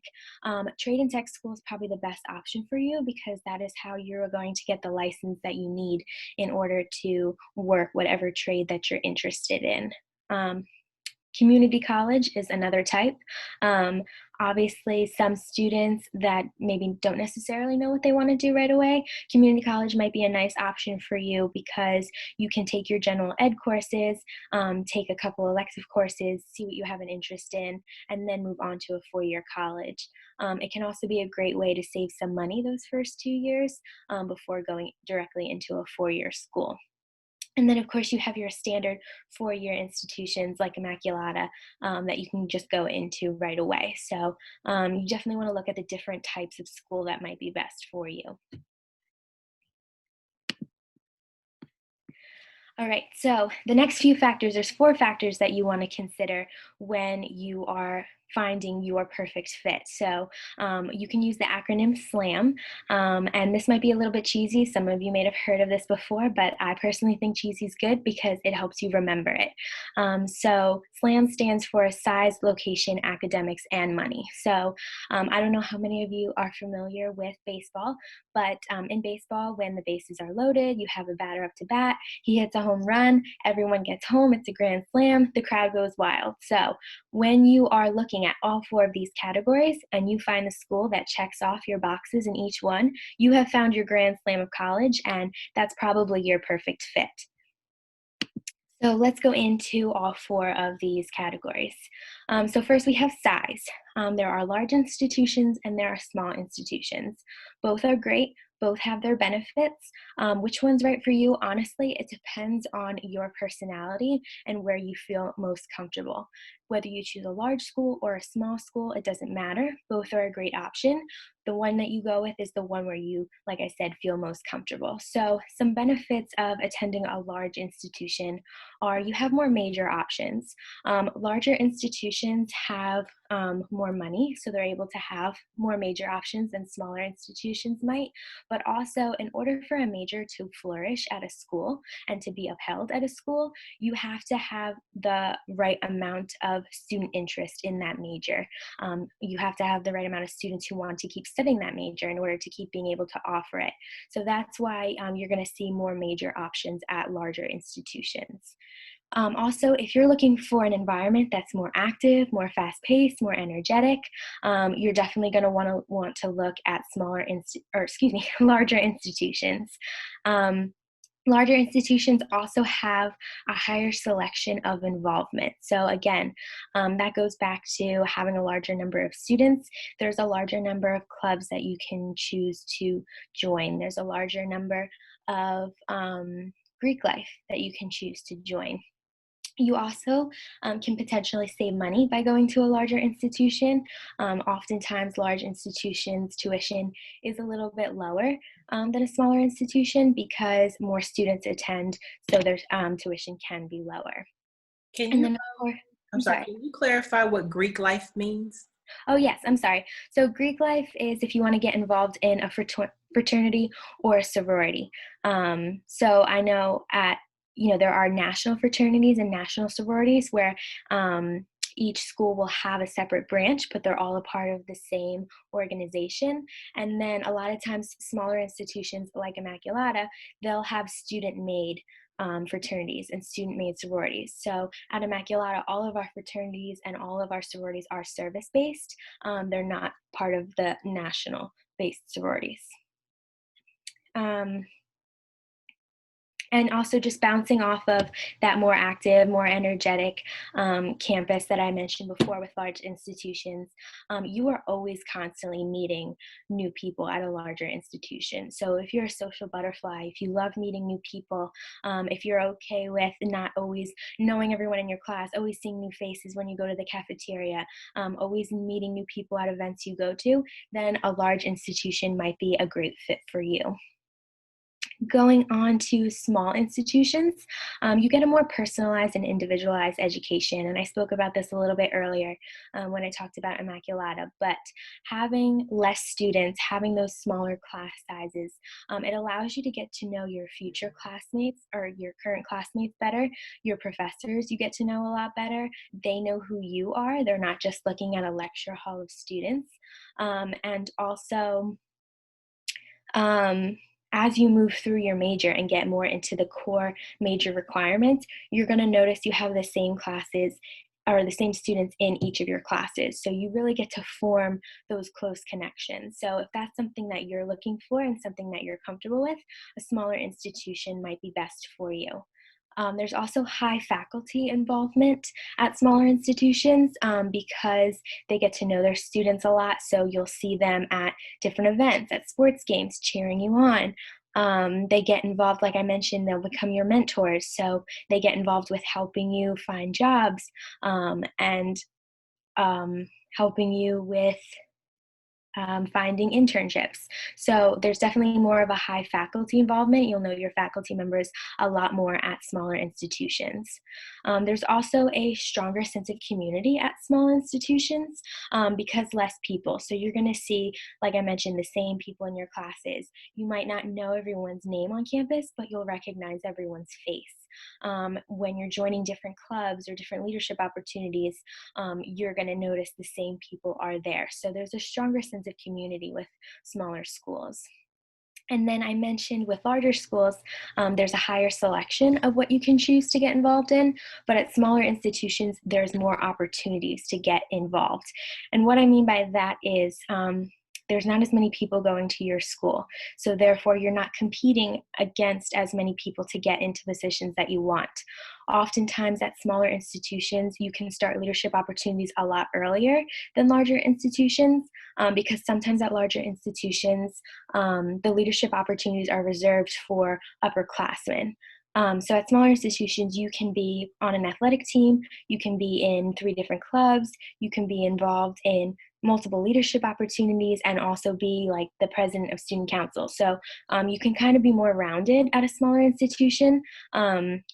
trade and tech school is probably the best option for you because that is how you're going to get the license that you need in order to work whatever trade that you're interested in. Community college is another type. Obviously, some students that maybe don't necessarily know what they want to do right away, community college might be a nice option for you because you can take your general ed courses, take a couple elective courses, see what you have an interest in, and then move on to a four-year college. It can also be a great way to save some money those first 2 years before going directly into a four-year school. And then, of course, you have your standard four-year institutions like Immaculata that you can just go into right away. So you definitely want to look at the different types of school that might be best for you. All right, so the next few factors, there's 4 factors that you want to consider when you are finding your perfect fit. So you can use the acronym SLAM, and this might be a little bit cheesy. Some of you may have heard of this before, but I personally think cheesy is good because it helps you remember it. So SLAM stands for size, location, academics, and money. So I don't know how many of you are familiar with baseball, but in baseball, when the bases are loaded, you have a batter up to bat, he hits a home run, everyone gets home, it's a grand slam, the crowd goes wild. So when you are looking at all 4 of these categories and you find the school that checks off your boxes in each one, you have found your grand slam of college, and that's probably your perfect fit. So let's go into all 4 of these categories. So first we have size. There are large institutions and there are small institutions. Both are great. Both have their benefits. Which one's right for you? Honestly, it depends on your personality and where you feel most comfortable. Whether you choose a large school or a small school, it doesn't matter. Both are a great option. The one that you go with is the one where you, like I said, feel most comfortable. So some benefits of attending a large institution are you have more major options. Larger institutions have more money, so they're able to have more major options than smaller institutions might. But also, in order for a major to flourish at a school and to be upheld at a school, you have to have the right amount of student interest in that major. You have to have the right amount of students who want to keep studying that major in order to keep being able to offer it. So that's why you're going to see more major options at larger institutions. Also, if you're looking for an environment that's more active, more fast-paced, more energetic, you're definitely going to want to look at larger institutions. Larger institutions also have a higher selection of involvement. So again, that goes back to having a larger number of students. There's a larger number of clubs that you can choose to join. There's a larger number of Greek life that you can choose to join. You also can potentially save money by going to a larger institution. Oftentimes, large institutions' tuition is a little bit lower than a smaller institution because more students attend, so their tuition can be lower. Can And you, then, I'm sorry, can you clarify what Greek life means? Oh, yes, I'm sorry. So Greek life is if you want to get involved in a fraternity or a sorority. So I know there are national fraternities and national sororities where each school will have a separate branch, but they're all a part of the same organization. And then a lot of times smaller institutions like Immaculata, they'll have student-made fraternities and student-made sororities. So at Immaculata, all of our fraternities and all of our sororities are service-based. They're not part of the national-based sororities. And also just bouncing off of that more active, more energetic campus that I mentioned before with large institutions, you are always constantly meeting new people at a larger institution. So if you're a social butterfly, if you love meeting new people, if you're okay with not always knowing everyone in your class, always seeing new faces when you go to the cafeteria, always meeting new people at events you go to, then a large institution might be a great fit for you. Going on to small institutions, you get a more personalized and individualized education. And I spoke about this a little bit earlier when I talked about Immaculata, but having less students, having those smaller class sizes, it allows you to get to know your future classmates or your current classmates better. Your professors you get to know a lot better. They know who you are. They're not just looking at a lecture hall of students. And also, as you move through your major and get more into the core major requirements, you're going to notice you have the same classes or the same students in each of your classes. So you really get to form those close connections. So if that's something that you're looking for and something that you're comfortable with, a smaller institution might be best for you. There's also high faculty involvement at smaller institutions because they get to know their students a lot. So you'll see them at different events, at sports games, cheering you on. They get involved, like I mentioned, they'll become your mentors. So they get involved with helping you find jobs and helping you with finding internships. So there's definitely more of a high faculty involvement. You'll know your faculty members a lot more at smaller institutions. There's also a stronger sense of community at small institutions because less people. So you're going to see, like I mentioned, the same people in your classes. You might not know everyone's name on campus, but you'll recognize everyone's face. When you're joining different clubs or different leadership opportunities, you're going to notice the same people are there. So there's a stronger sense of community with smaller schools. And then I mentioned with larger schools, there's a higher selection of what you can choose to get involved in, but at smaller institutions, there's more opportunities to get involved. And what I mean by that is there's not as many people going to your school. So therefore, you're not competing against as many people to get into positions that you want. Oftentimes at smaller institutions, you can start leadership opportunities a lot earlier than larger institutions because sometimes at larger institutions, the leadership opportunities are reserved for upperclassmen. So at smaller institutions, you can be on an athletic team, you can be in 3 different clubs, you can be involved in multiple leadership opportunities and also be like the president of student council. So you can kind of be more rounded at a smaller institution,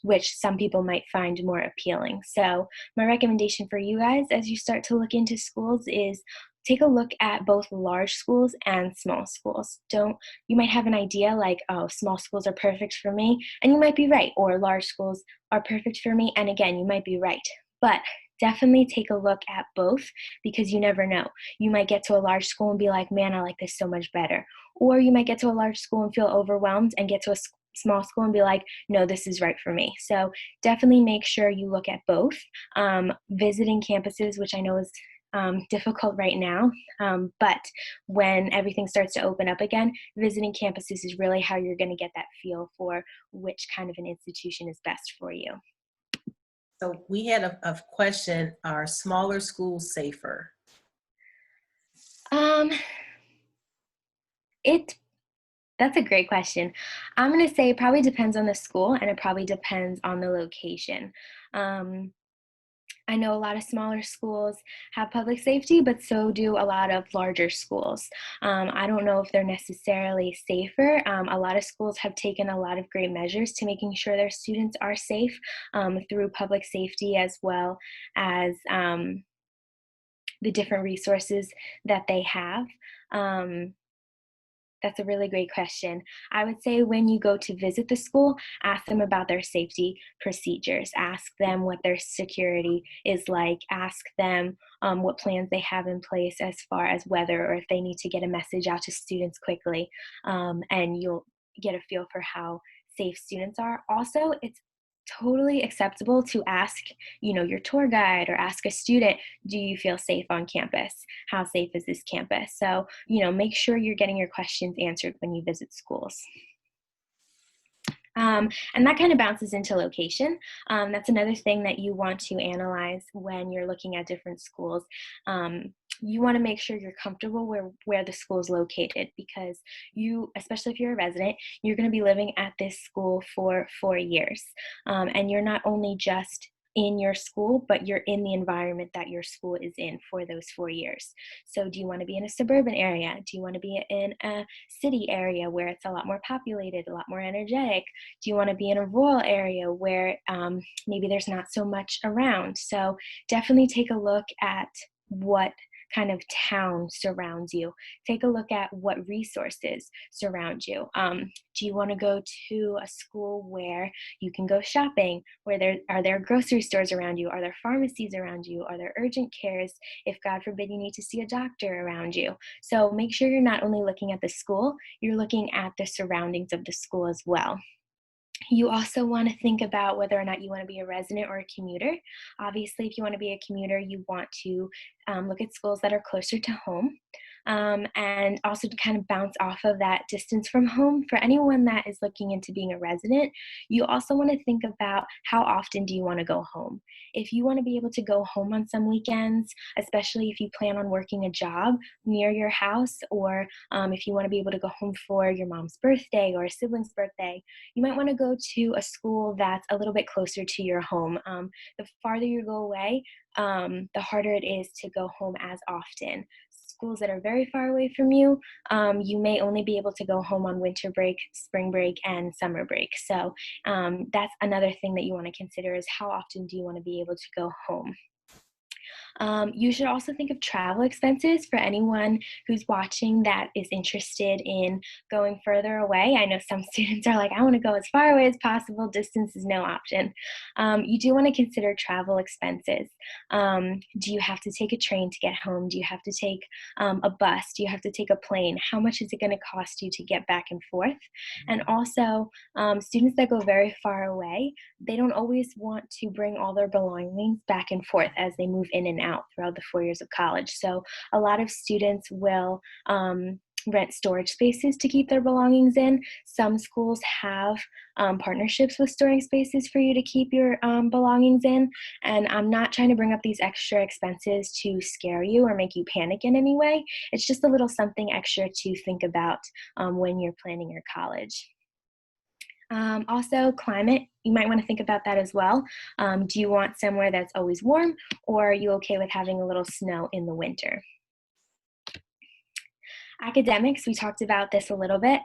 which some people might find more appealing. So my recommendation for you guys as you start to look into schools is take a look at both large schools and small schools. You might have an idea like, oh, small schools are perfect for me, and you might be right, or large schools are perfect for me, and again, you might be right. But definitely take a look at both because you never know. You might get to a large school and be like, man, I like this so much better. Or you might get to a large school and feel overwhelmed and get to a small school and be like, no, this is right for me. So definitely make sure you look at both. Visiting campuses, which I know is difficult right now, but when everything starts to open up again, visiting campuses is really how you're going to get that feel for which kind of an institution is best for you. So we had a question, are smaller schools safer? That's a great question. I'm going to say it probably depends on the school and it probably depends on the location. I know a lot of smaller schools have public safety, but so do a lot of larger schools. I don't know if they're necessarily safer. A lot of schools have taken a lot of great measures to making sure their students are safe through public safety as well as the different resources that they have. That's a really great question. I would say when you go to visit the school, ask them about their safety procedures. Ask them what their security is like. Ask them what plans they have in place as far as whether or if they need to get a message out to students quickly. And you'll get a feel for how safe students are. Also, it's totally acceptable to ask, your tour guide or ask a student, do you feel safe on campus? How safe is this campus? So, make sure you're getting your questions answered when you visit schools. And that kind of bounces into location. That's another thing that you want to analyze when you're looking at different schools. You want to make sure you're comfortable where the school is located because especially if you're a resident, you're going to be living at this school for 4 years. And you're not only just in your school, but you're in the environment that your school is in for those 4 years. So do you want to be in a suburban area? Do you want to be in a city area where it's a lot more populated, a lot more energetic? Do you want to be in a rural area where maybe there's not so much around? So definitely take a look at what kind of town surrounds you. Take a look at what resources surround you. Do you want to go to a school where you can go shopping, where are there grocery stores around you? Are there pharmacies around you? Are there urgent cares if, God forbid, you need to see a doctor around you? So make sure you're not only looking at the school, you're looking at the surroundings of the school as well. You also want to think about whether or not you want to be a resident or a commuter. Obviously, if you want to be a commuter, you want to look at schools that are closer to home. And also to kind of bounce off of that distance from home. For anyone that is looking into being a resident, you also want to think about how often do you want to go home. If you want to be able to go home on some weekends, especially if you plan on working a job near your house, or if you want to be able to go home for your mom's birthday or a sibling's birthday, you might want to go to a school that's a little bit closer to your home. The farther you go away, the harder it is to go home as often. Schools that are very far away from you, you may only be able to go home on winter break, spring break, and summer break. So that's another thing that you want to consider is how often do you want to be able to go home. You should also think of travel expenses for anyone who's watching that is interested in going further away. I know some students are like, I want to go as far away as possible. Distance is no option. You do want to consider travel expenses. Do you have to take a train to get home? Do you have to take a bus? Do you have to take a plane? How much is it going to cost you to get back and forth? And also, students that go very far away, they don't always want to bring all their belongings back and forth as they move in and out throughout the 4 years of college. So a lot of students will rent storage spaces to keep their belongings in. Some schools have partnerships with storing spaces for you to keep your belongings in. And I'm not trying to bring up these extra expenses to scare you or make you panic in any way. It's just a little something extra to think about when you're planning your college. Also, climate, you might want to think about that as well. Do you want somewhere that's always warm, or are you okay with having a little snow in the winter? Academics, we talked about this a little bit.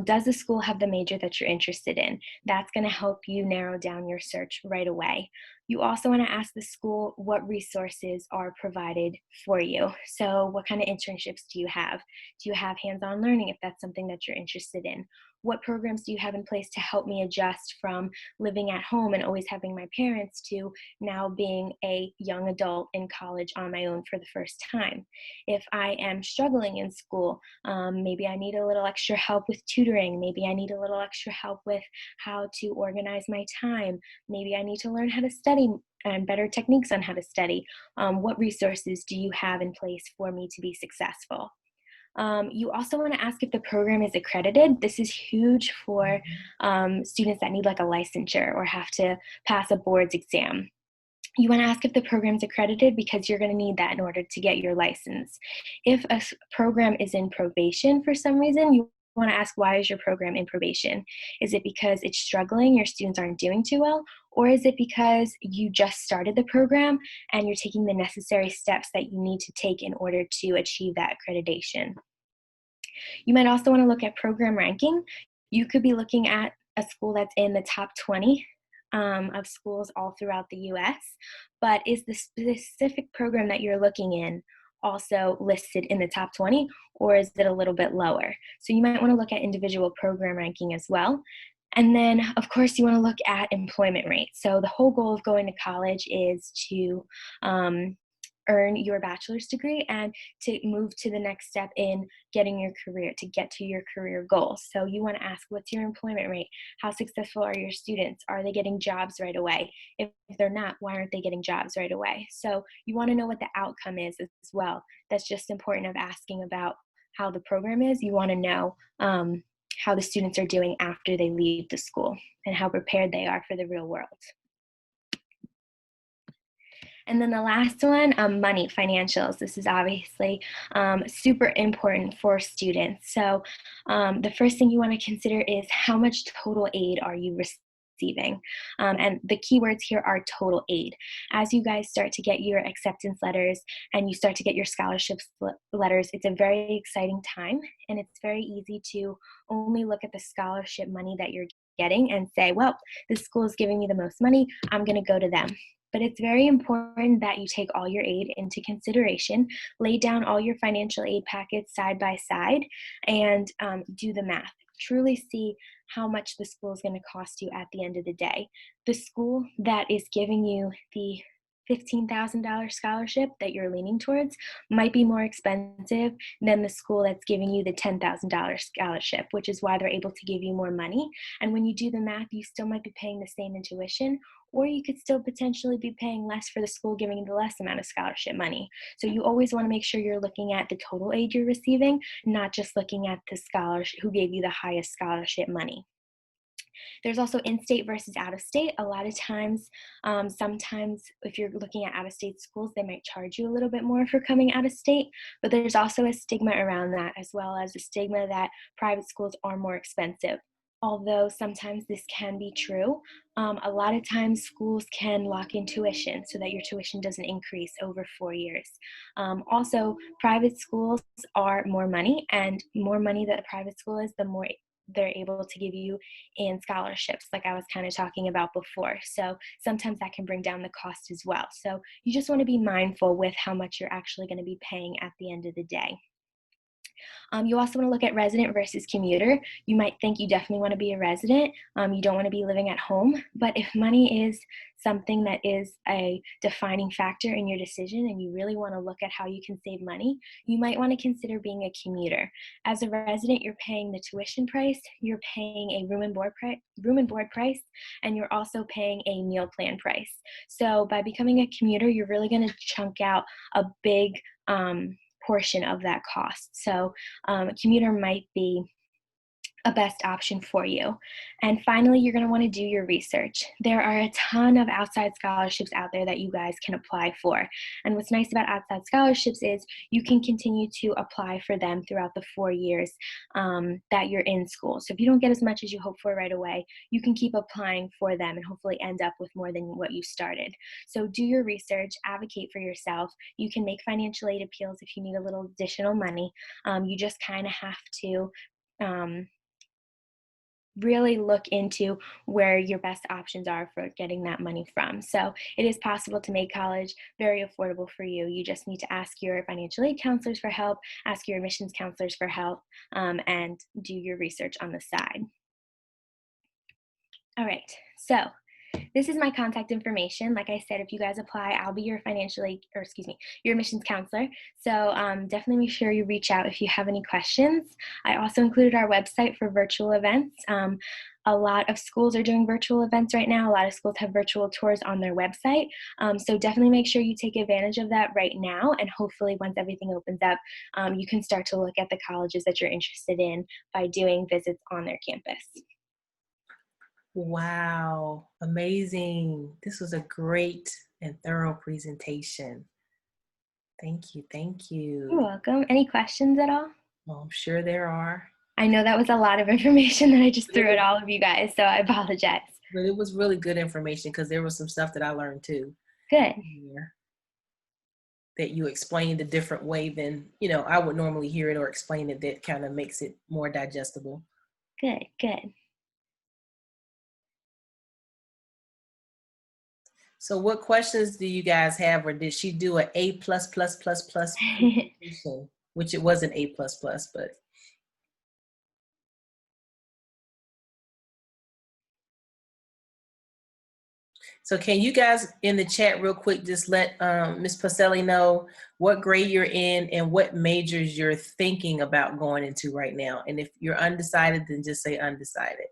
Does the school have the major that you're interested in? That's going to help you narrow down your search right away. You also want to ask the school what resources are provided for you. So what kind of internships do you have? Do you have hands-on learning if that's something that you're interested in? What programs do you have in place to help me adjust from living at home and always having my parents to now being a young adult in college on my own for the first time? If I am struggling in school, maybe I need a little extra help with tutoring. Maybe I need a little extra help with how to organize my time. Maybe I need to learn how to study and better techniques on how to study. What resources do you have in place for me to be successful? You also want to ask if the program is accredited. This is huge for students that need like a licensure or have to pass a boards exam. You want to ask if the program's accredited because you're going to need that in order to get your license. If a program is in probation for some reason, you want to ask, why is your program in probation? Is it because it's struggling, your students aren't doing too well? Or is it because you just started the program and you're taking the necessary steps that you need to take in order to achieve that accreditation? You might also want to look at program ranking. You could be looking at a school that's in the top 20 of schools all throughout the US, but is the specific program that you're looking in also listed in the top 20, or is it a little bit lower? So you might want to look at individual program ranking as well. And then, of course, you want to look at employment rate. So the whole goal of going to college is to earn your bachelor's degree and to move to the next step in getting your career, to get to your career goals. So you want to ask, what's your employment rate? How successful are your students? Are they getting jobs right away? If they're not, why aren't they getting jobs right away? So you want to know what the outcome is as well. That's just important of asking about how the program is. You want to know how the students are doing after they leave the school and how prepared they are for the real world. And then the last one, money, financials. This is obviously super important for students. So the first thing you want to consider is how much total aid are you receiving. And the keywords here are total aid. As you guys start to get your acceptance letters and you start to get your scholarship letters, it's a very exciting time, and it's very easy to only look at the scholarship money that you're getting and say, well, this school is giving me the most money, I'm going to go to them. But it's very important that you take all your aid into consideration, lay down all your financial aid packets side by side, and do the math. Truly see how much the school is going to cost you at the end of the day. The school that is giving you the $15,000 scholarship that you're leaning towards might be more expensive than the school that's giving you the $10,000 scholarship, which is why they're able to give you more money. And when you do the math, you still might be paying the same in tuition, or you could still potentially be paying less for the school giving you the less amount of scholarship money. So you always want to make sure you're looking at the total aid you're receiving, not just looking at the scholarship, who gave you the highest scholarship money. There's also in-state versus out-of-state. A lot of times, sometimes if you're looking at out-of-state schools, they might charge you a little bit more for coming out-of-state, but there's also a stigma around that, as well as a stigma that private schools are more expensive. Although sometimes this can be true, a lot of times schools can lock in tuition so that your tuition doesn't increase over 4 years. Also, private schools are more money, and more money that a private school is, the more they're able to give you in scholarships, like I was kind of talking about before. So sometimes that can bring down the cost as well. So you just want to be mindful with how much you're actually going to be paying at the end of the day. You also want to look at resident versus commuter. You might think you definitely want to be a resident. You don't want to be living at home. But if money is something that is a defining factor in your decision and you really want to look at how you can save money, you might want to consider being a commuter. As a resident, you're paying the tuition price, you're paying a room and board price, and you're also paying a meal plan price. So by becoming a commuter, you're really going to chunk out a big portion of that cost. So commuter might be a best option for you. And finally, you're going to want to do your research. There are a ton of outside scholarships out there that you guys can apply for. And what's nice about outside scholarships is you can continue to apply for them throughout the 4 years that you're in school. So if you don't get as much as you hope for right away, you can keep applying for them and hopefully end up with more than what you started. So do your research, advocate for yourself. You can make financial aid appeals if you need a little additional money. You just kind of have to really look into where your best options are for getting that money from. So it is possible to make college very affordable for you. You just need to ask your financial aid counselors for help, ask your admissions counselors for help, and do your research on the side. All right, so this is my contact information. Like I said, if you guys apply, I'll be your your admissions counselor. So definitely make sure you reach out if you have any questions. I also included our website for virtual events. A lot of schools are doing virtual events right now. A lot of schools have virtual tours on their website. So definitely make sure you take advantage of that right now. And hopefully once everything opens up, you can start to look at the colleges that you're interested in by doing visits on their campus. Wow, amazing. This was a great and thorough presentation. Thank you, thank you. You're welcome. Any questions at all? Well, I'm sure there are. I know that was a lot of information that I just threw at all of you guys, so I apologize. But it was really good information because there was some stuff that I learned too. Good. That you explained a different way than, I would normally hear it or explain it, that kind of makes it more digestible. Good, good. So what questions do you guys have, or did she do an A+++++, which it wasn't A++, but. So can you guys in the chat real quick, just let Ms. Pacelli know what grade you're in and what majors you're thinking about going into right now. And if you're undecided, then just say undecided.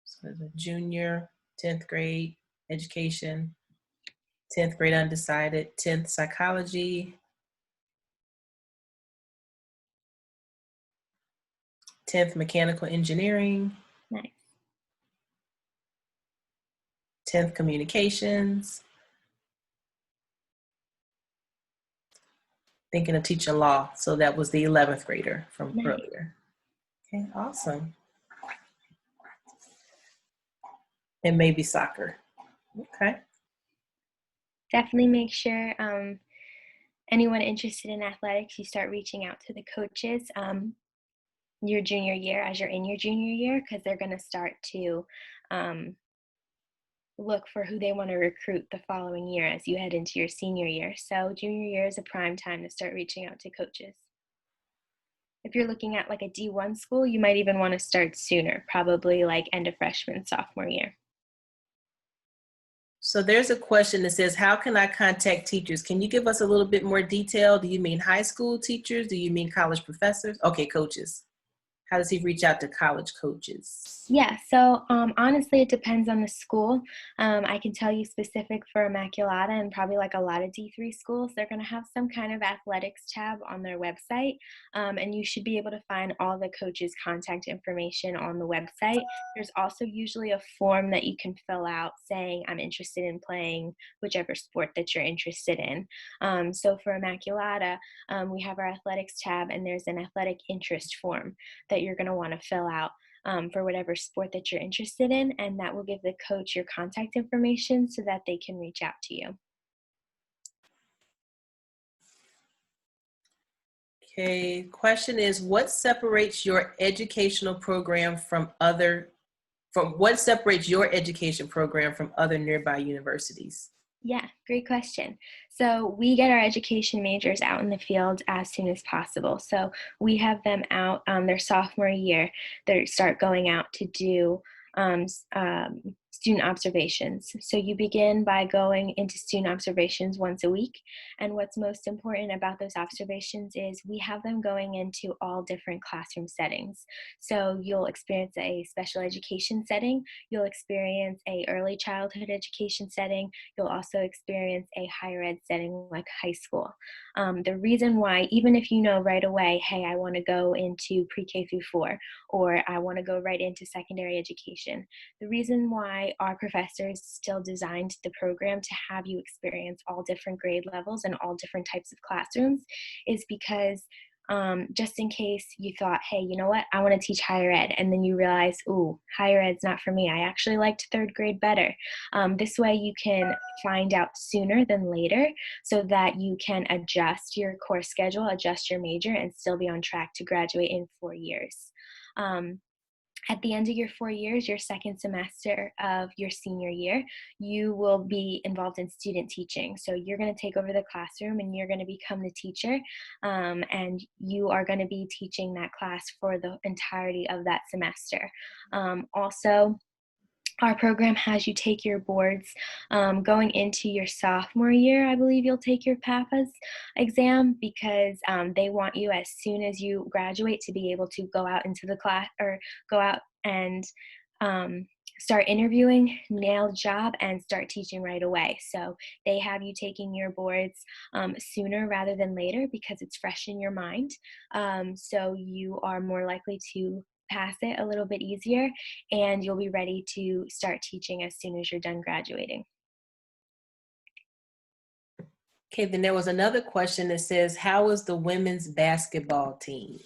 So the junior, 10th grade education, 10th grade undecided, 10th psychology, 10th mechanical engineering. Nice. 10th communications. Thinking of teaching law. So that was the 11th grader from earlier. Okay, awesome. And maybe soccer. Okay. Definitely make sure anyone interested in athletics, you start reaching out to the coaches your junior year as you're in your junior year, because they're going to start to look for who they want to recruit the following year as you head into your senior year. So junior year is a prime time to start reaching out to coaches. If you're looking at like a D1 school, you might even want to start sooner, probably like end of freshman, sophomore year. So there's a question that says, how can I contact teachers? Can you give us a little bit more detail? Do you mean high school teachers? Do you mean college professors? Okay, coaches. How does he reach out to college coaches? Yeah, so honestly, it depends on the school. I can tell you specific for Immaculata and probably like a lot of D3 schools, they're going to have some kind of athletics tab on their website, and you should be able to find all the coaches' contact information on the website. There's also usually a form that you can fill out saying, I'm interested in playing whichever sport that you're interested in. So for Immaculata, we have our athletics tab, and there's an athletic interest form that you're going to want to fill out for whatever sport that you're interested in, and that will give the coach your contact information so that they can reach out to you. Okay, question is, what separates your educational program from other nearby universities? Yeah, great question. So we get our education majors out in the field as soon as possible. So we have them out their sophomore year. They start going out to do student observations. So you begin by going into student observations once a week. And what's most important about those observations is we have them going into all different classroom settings. So you'll experience a special education setting, you'll experience a early childhood education setting, you'll also experience a higher ed setting like high school. The reason why, even if you know right away, hey, I want to go into pre-K through 4, or I want to go right into secondary education, the reason why our professors still designed the program to have you experience all different grade levels and all different types of classrooms is because just in case you thought, hey, you know what, I want to teach higher ed, and then you realize, ooh, higher ed's not for me. I actually liked third grade better. This way you can find out sooner than later so that you can adjust your course schedule, adjust your major, and still be on track to graduate in 4 years. At the end of your 4 years, your second semester of your senior year, you will be involved in student teaching. So you're going to take over the classroom and you're going to become the teacher, and you are going to be teaching that class for the entirety of that semester. Also, our program has you take your boards going into your sophomore year. I believe you'll take your PAFAS exam because they want you as soon as you graduate to be able to go out into the class or go out and start interviewing, nail a job, and start teaching right away. So they have you taking your boards sooner rather than later because it's fresh in your mind. So you are more likely to pass it a little bit easier, and you'll be ready to start teaching as soon as you're done graduating. Okay, then there was another question that says, how is the women's basketball team?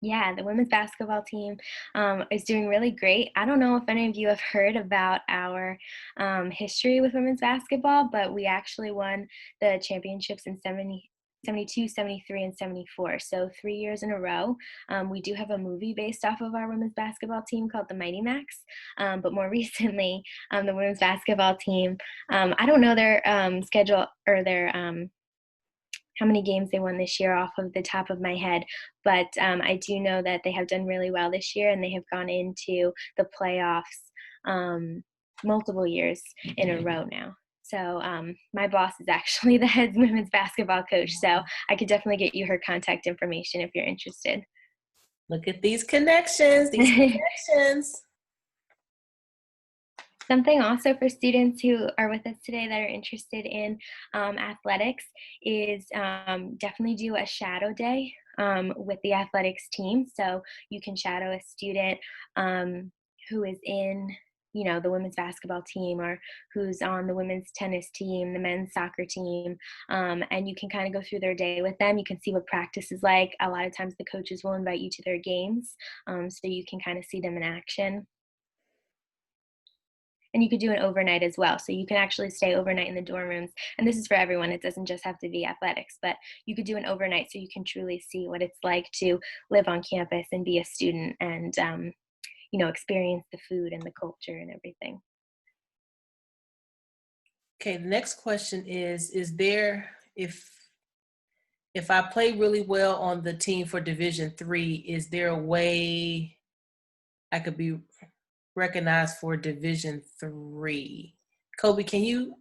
Yeah, the women's basketball team is doing really great. I don't know if any of you have heard about our history with women's basketball, but we actually won the championships in 72, 73, and 74. So 3 years in a row. We do have a movie based off of our women's basketball team called the Mighty Max. But more recently, the women's basketball team, I don't know their schedule or their how many games they won this year off of the top of my head, but I do know that they have done really well this year, and they have gone into the playoffs multiple years in a row now. So my boss is actually the head women's basketball coach, so I could definitely get you her contact information if you're interested. Look at these connections, Something also for students who are with us today that are interested in athletics is definitely do a shadow day with the athletics team. So you can shadow a student who is in the women's basketball team, or who's on the women's tennis team, the men's soccer team, and you can kind of go through their day with them. You can see what practice is like. A lot of times the coaches will invite you to their games, so you can kind of see them in action. And you could do an overnight as well. So you can actually stay overnight in the dorm rooms. And this is for everyone. It doesn't just have to be athletics, but you could do an overnight so you can truly see what it's like to live on campus and be a student and, you know, experience the food and the culture and everything. Okay, the next question is there, if I play really well on the team for Division III, is there a way I could be recognized for Division III? Kobe, can you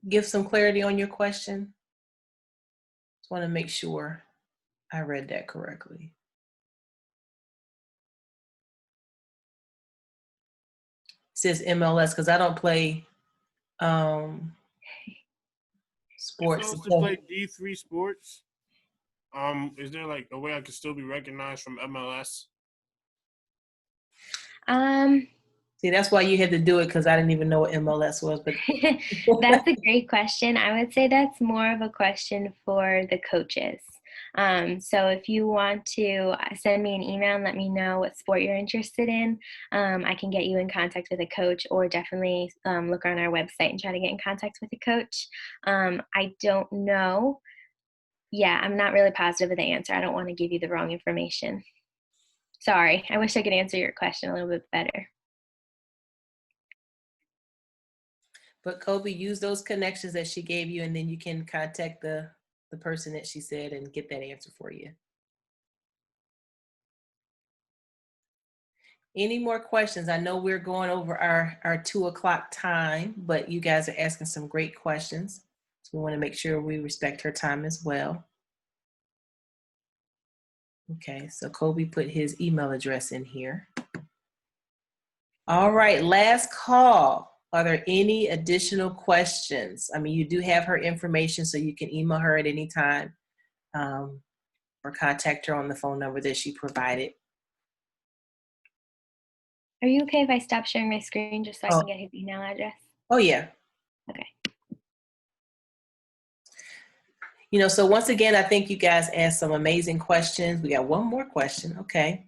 give some clarity on your question? Just want to make sure I read that correctly. It says MLS because I don't play sports. If I was to play D3 sports, is there like a way I could still be recognized from MLS? See, that's why you had to do it, because I didn't even know what MLS was. But that's a great question. I would say that's more of a question for the coaches. So if you want to send me an email and let me know what sport you're interested in, I can get you in contact with a coach, or definitely look on our website and try to get in contact with a coach. I don't know. Yeah, I'm not really positive of the answer. I don't want to give you the wrong information. Sorry. I wish I could answer your question a little bit better. But Kobe, use those connections that she gave you, and then you can contact the person that she said and get that answer for you. Any more questions? I know we're going over our 2 o'clock time, but you guys are asking some great questions. So we want to make sure we respect her time as well. Okay, so Kobe put his email address in here. All right, last call. Are there any additional questions? I mean, you do have her information, so you can email her at any time, or contact her on the phone number that she provided. Are you okay if I stop sharing my screen just so I can get his email address? Oh, yeah. Okay. You know, so once again, I think you guys asked some amazing questions. We got one more question. Okay.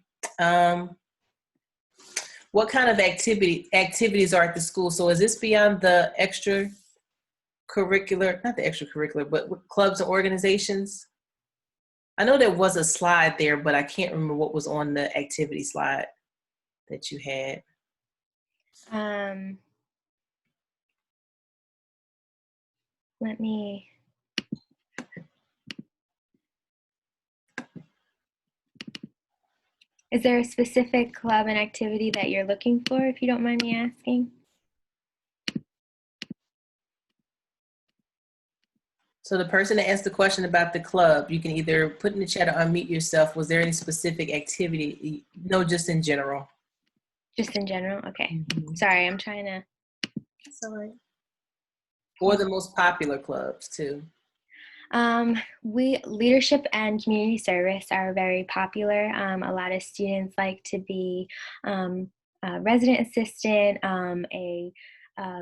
What kind of activities are at the school? So is this beyond the extracurricular, not the extracurricular, but clubs and organizations? I know there was a slide there, but I can't remember what was on the activity slide that you had. Let me. Is there a specific club and activity that you're looking for, if you don't mind me asking? So the person that asked the question about the club, you can either put in the chat or unmute yourself. Was there any specific activity? No, just in general. Just in general? Okay. Sorry, I'm trying to. That's all right. Or the most popular clubs too. Leadership and community service are very popular. A lot of students like to be a resident assistant, a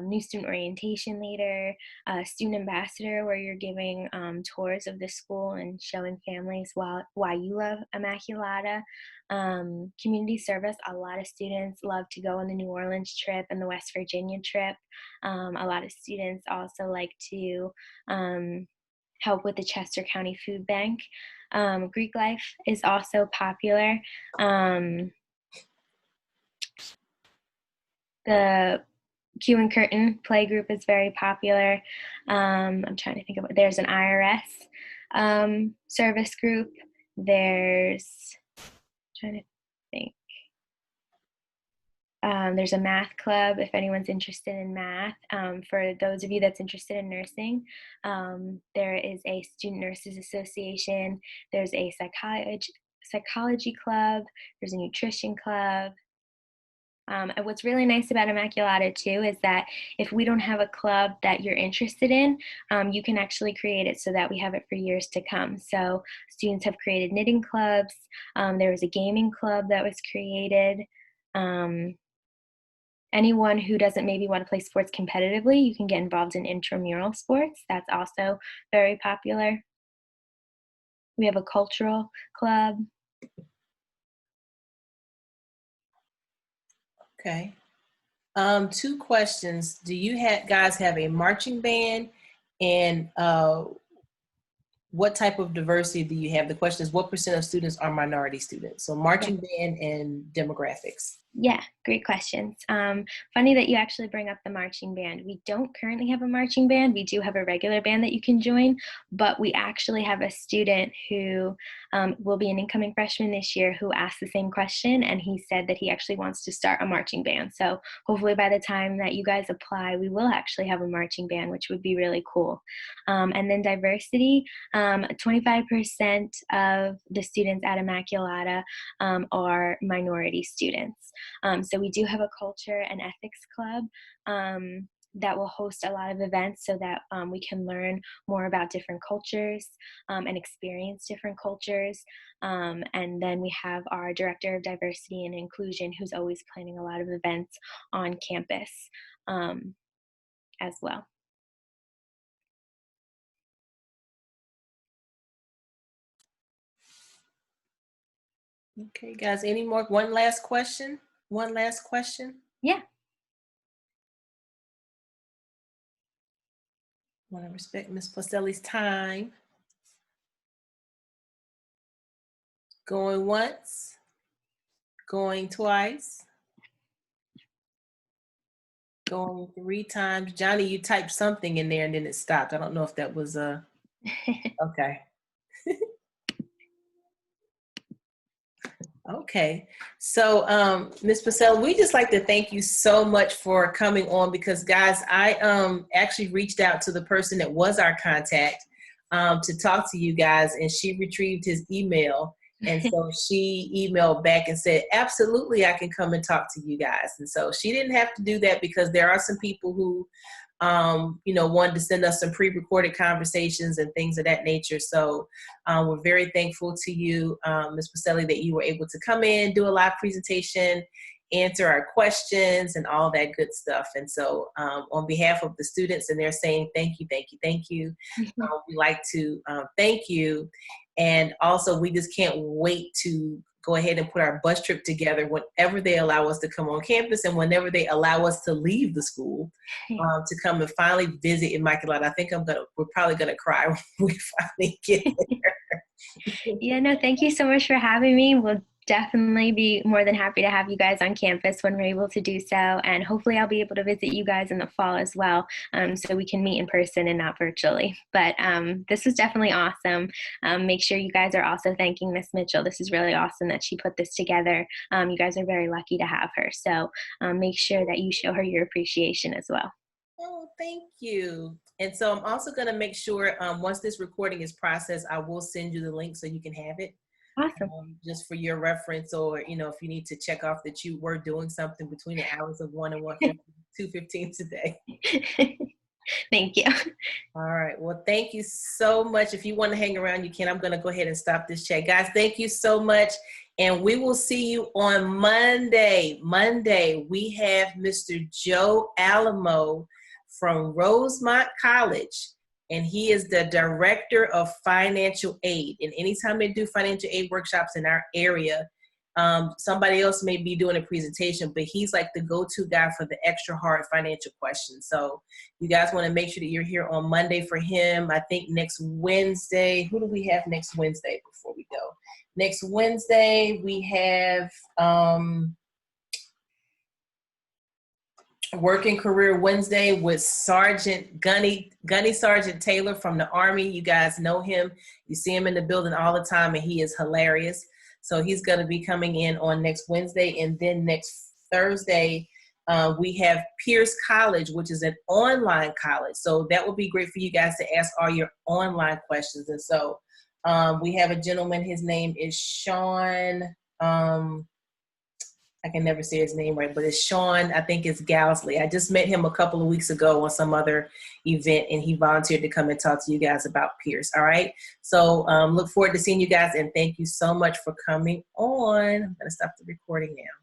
new student orientation leader, a student ambassador, where you're giving tours of the school and showing families why you love Immaculata. Community service, a lot of students love to go on the New Orleans trip and the West Virginia trip. A lot of students also like to help with the Chester County Food Bank. Greek life is also popular. The Q and Curtain play group is very popular. I'm trying to think of there's an IRS service group. There's a math club if anyone's interested in math. For those of you that's interested in nursing, there is a Student Nurses Association. There's a psychology club. There's a nutrition club. And what's really nice about Immaculata too is that if we don't have a club that you're interested in, you can actually create it so that we have it for years to come. So students have created knitting clubs. There was a gaming club that was created. Anyone who doesn't maybe want to play sports competitively, you can get involved in intramural sports. That's also very popular. We have a cultural club. Okay. Two questions. Do you guys have a marching band? And what type of diversity do you have? The question is, what % of students are minority students? So marching band and demographics. Yeah, great questions. Funny that you actually bring up the marching band. We don't currently have a marching band. We do have a regular band that you can join, but we actually have a student who will be an incoming freshman this year who asked the same question, and he said that he actually wants to start a marching band. So hopefully by the time that you guys apply, we will actually have a marching band, which would be really cool. And then diversity, 25% of the students at Immaculata are minority students. So we do have a culture and ethics club that will host a lot of events so that we can learn more about different cultures and experience different cultures. And then we have our director of diversity and inclusion who's always planning a lot of events on campus as well. Okay, guys, any more? One last question? One last question? Yeah. I want to respect Ms. Pacelli's time. Going once, going twice, going 3 times. Johnny, you typed something in there and then it stopped. I don't know if that was okay. Okay, so Ms. Pacella, we just like to thank you so much for coming on, because guys, I actually reached out to the person that was our contact to talk to you guys, and she retrieved his email, and so she emailed back and said, absolutely, I can come and talk to you guys. And so she didn't have to do that because there are some people who wanted to send us some pre-recorded conversations and things of that nature. So we're very thankful to you, Ms. Pacelli, that you were able to come in, do a live presentation, answer our questions and all that good stuff. And so on behalf of the students, and they're saying thank you, thank you, thank you. We'd like to thank you. And also, we just can't wait to go ahead and put our bus trip together whenever they allow us to come on campus and whenever they allow us to leave the school to come and finally visit Immaculata. I think we're probably gonna cry when we finally get there. Yeah, no, thank you so much for having me. We'll definitely be more than happy to have you guys on campus when we're able to do so. And hopefully I'll be able to visit you guys in the fall as well, so we can meet in person and not virtually. But this was definitely awesome. Make sure you guys are also thanking Miss Mitchell. This is really awesome that she put this together. You guys are very lucky to have her. So make sure that you show her your appreciation as well. Oh, thank you. And so I'm also going to make sure once this recording is processed, I will send you the link so you can have it. Awesome. Just for your reference, or if you need to check off that you were doing something between the hours of 1 and 2:15 today. Thank you. All right. Well, thank you so much. If you want to hang around, you can. I'm going to go ahead and stop this chat. Guys, thank you so much. And we will see you on Monday. Monday, we have Mr. Joe Alamo from Rosemont College. And he is the director of financial aid. And anytime they do financial aid workshops in our area, somebody else may be doing a presentation, but he's like the go-to guy for the extra hard financial questions. So you guys want to make sure that you're here on Monday for him. I think next Wednesday, who do we have next Wednesday before we go? Next Wednesday, we have Working Career Wednesday with Sergeant Gunny Sergeant Taylor from the Army. You guys know him. You see him in the building all the time, and he is hilarious. So he's going to be coming in on next Wednesday. And then next Thursday, we have Pierce College, which is an online college. So that will be great for you guys to ask all your online questions. And so we have a gentleman, his name is Sean, I can never say his name right, but it's Sean, I think it's Gousley. I just met him a couple of weeks ago on some other event, and he volunteered to come and talk to you guys about Pierce, all right? So look forward to seeing you guys, and thank you so much for coming on. I'm gonna stop the recording now.